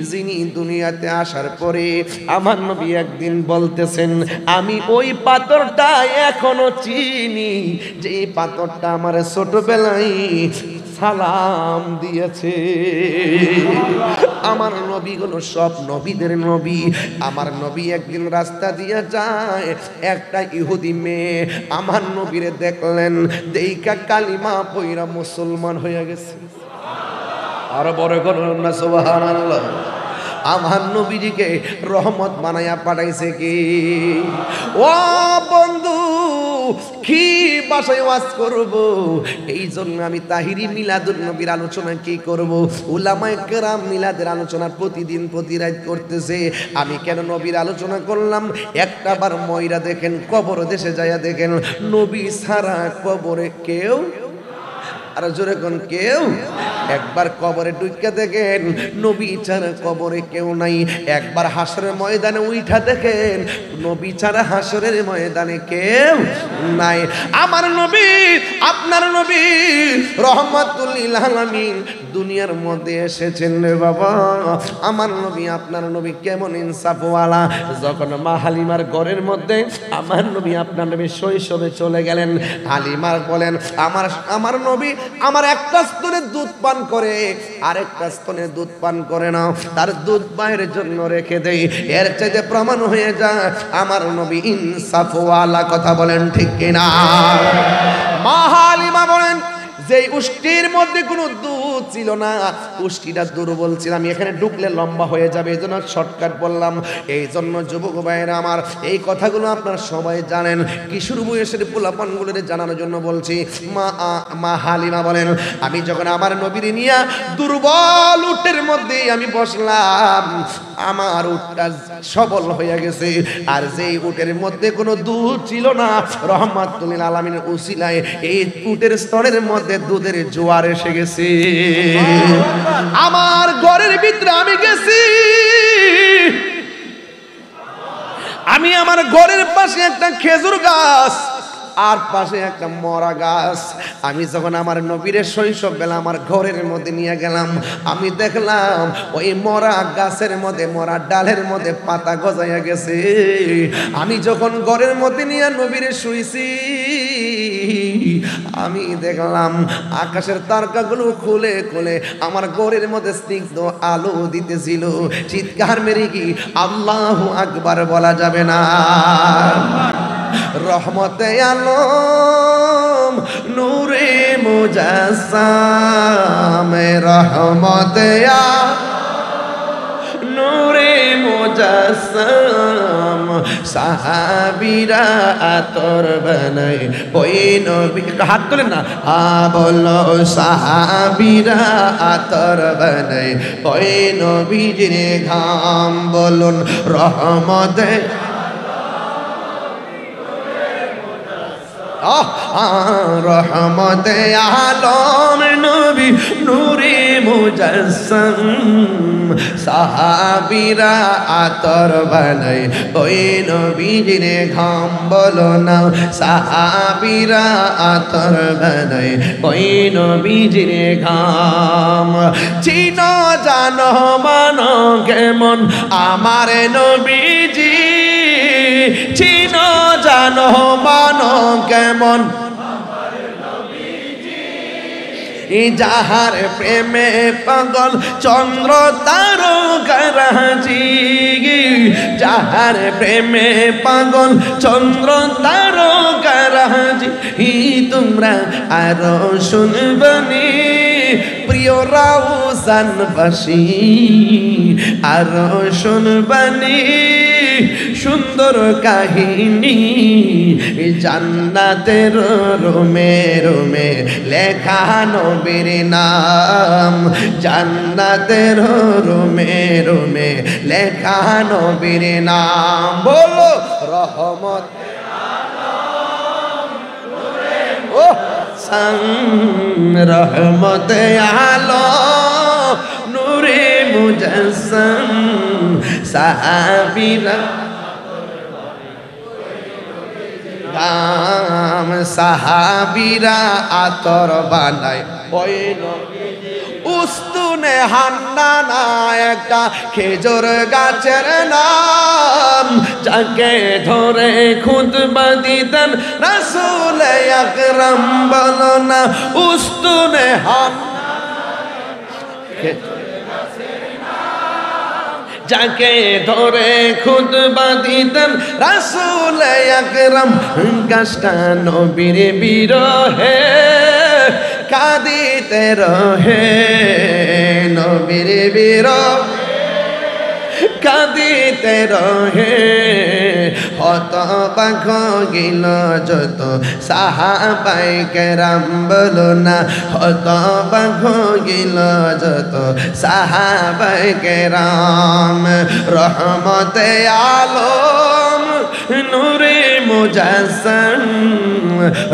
যিনি দুনিয়াতে আসার পরে আমার নবী একদিন বলতেছেন আমি ওই পাথরটা এখনো চিনি যে পাথরটা আমার ছোটবেলায় সালাম দিয়েছে আমার নবী হলো সব নবীদের নবী আমার নবী একদিন রাস্তা দিয়ে যায় একটা ইহুদি মেয়ে আমার নবীরে দেখলেন দেইকা কালিমা পয়রা মুসলমান হয়ে গেছে আর বড় করুন না সুবহানাল্লাহ আমার নবীজিকে রহমত বানায়া পাঠাইছে কি ও বন্ধু কি ভাষায় ওয়াজ করব এই জন্য আমি তাহিরি মিলাদুন নবীর আলোচনা কি করব উলামায়ে কেরাম মিলাদের আলোচনা প্রতিদিন প্রতি রাত করতেছে আমি কেন নবীর আলোচনা করলাম একটা বার ময়রা দেখেন কবর দেশে যায়া দেখেন নবী ছাড়া কবরে কেউ আর জোরে কোন কেউ একবার কবরে ঢুকে দেখেন নবী ছাড়া কবরে কেউ নাই একবার হাসরের ময়দানে উঠা দেখেন নবী ছাড়া হাসরের ময়দানে কেউ নাই আমার নবী আপনার নবী রহমাতুল লিল আলামিন দুনিয়ার মধ্যে এসেছেন রে বাবা আমার নবী আপনার নবী কেমন ইনসাফওয়ালা যখন মা হালিমার ঘরের মধ্যে আমার নবী আপনার নবী শৈশবে চলে গেলেন হালিমার বলেন আমার নবী আমার একটা স্তনে দুধ পান করে আরেকটা স্তনে দুধ পান করে না তার দুধ বাইরের জন্য রেখে দেই এর চাইতে প্রমাণ হয়ে যায় আমার নবী ইনসাফওয়ালা কথা বলেন ঠিক কিনা মা হালিমা বলেন যে উষ্টির মধ্যে কোনো দুধ ছিল না উষ্টিটা দুর্বল ছিল আমি এখানে ঢুকলে লম্বা হয়ে যাবে এই জন্য শর্টকাট বললাম এই জন্য যুবক ভাইয়েরা আমার এই কথাগুলো আপনারা সবাই জানেন কিশোর বয়সের পোলাপানগুলোর জানানোর জন্য বলছি মা হালিমা বলেন আমি যখন আমার নবীর নিয়া দুর্বল উটের মধ্যে আমি বসলাম আমার উটটা সবল হয়ে গেছে আর যেই উটের মধ্যে কোনো দুধ ছিল না রহমাতুল লিল আলামিনের উসিলায় এই উটের স্তনের মধ্যে দুধের জোয়ার এসে গেছে আমার ঘরের ভিতরে আমি গেছি আমি আমার ঘরের পাশে একটা খেজুর গাছ আর পাশে একটা মরা গাছ। আমি যখন আমার নবীর শৈশব বেলা আমার ঘরের মধ্যে নিয়ে গেলাম, আমি দেখলাম ওই মরা গাছের মধ্যে, মরা ডালের মধ্যে পাতা গজাইয়া গেছে। আমি যখন ঘরের মধ্যে নিয়ে নবীর শুইছি, আমি দেখলাম আকাশের তারকাগুলো খুলে খুলে আমার ঘরের মধ্যে স্নিগ্ধ আলো দিতেছিল। চিৎকার মেরে কি আল্লাহু আকবার বলা যাবে না? রহমতে আলম নূরে মুজাসসাম, রহমতে নূরে মুজাসসাম, সাহাবীরা আতর বানায় ওই নবী। হাত তোলেন না, বলো সাহাবীরা আতর বানায় ওই নবীজির ঘাম। বলুন রহমতে রহমতে আলম নবী নূরে মুজাসসাম, সাহাবীরা আতর বানায় ওই নবীজির ঘাম। বলো না সাহাবীরা আতর বানায় ওই নবীজির ঘাম। চিনো জানো মানো কেমন আমার নবীজি, চিনো জানো মানো কেমন যাহার প্রেমে পাগল চন্দ্র তারকারাজি, যাহার প্রেমে পাগল চন্দ্র তারকারাজি। তোমরা আরো শুনবনি প্রিয় রাউজানবাসী, আরো শুনবনি সুন্দর কাহিনী। জান্নাতের রুমে রুমে লেখা নবীর নাম, জান্নাতের রুমে রুমে লেখা নবীর নাম। বলো রহমত রহমতে আলম নূরে মুজাসসাম, সাহাবীরা গাম, সাহাবীরা আতর বানায় ওই উস্তুনে হান্নানা একটা খেজুর গাছের নাম, যাকে ধরে খুতবা দিতেন রাসূল আকরাম। বলো না উস্তুনে যাকে ধরে খুতবা দিতেন রাসূল আকরাম। গাছটা নবীর বিরহে কাঁদিতে রহে, নবীর বিরহে কাঁদিতে রহে। হতবাক গেল যত সাহাবায়ে কেরাম। বলো না হতবাক গেল যত সাহাবায়ে কেরাম। রহমতে আলম নূরে মুজাসসাম,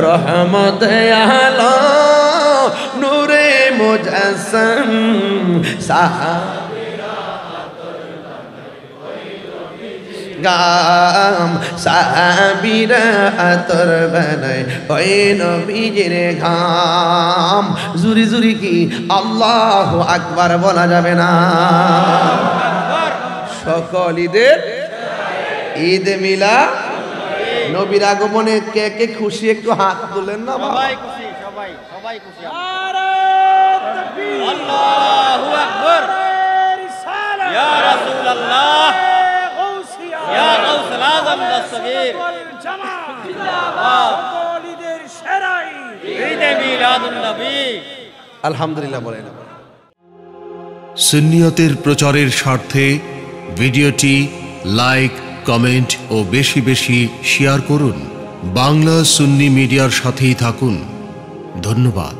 রহমতে আলম নূরে মুজাসসাম, গাম, সাহাবীরা আতর বানায় ওই নবীজির ঘাম। জুরি জুরি কি আল্লাহু আকবার বলা যাবে না? সকল ঈদের ঈদ মিলা নবীর আগমনে কে কে খুশি একটু হাত তুলেন না? সবাই খুশি, সবাই সবাই খুশি। আল্লাহু আকবার, ইয়া রাসূলুল্লাহ, ইয়া গাউসুল আযম দস্তগীর, ঈদের সেরা ঈদে মিলাদুন নবী। আলহামদুলিল্লাহ বলেন। সুন্নিয়তের প্রচারের স্বার্থে ভিডিওটি লাইক, কমেন্ট ও বেশি বেশি শেয়ার করুন। বাংলা সুন্নি মিডিয়ার সাথেই থাকুন। ধন্যবাদ।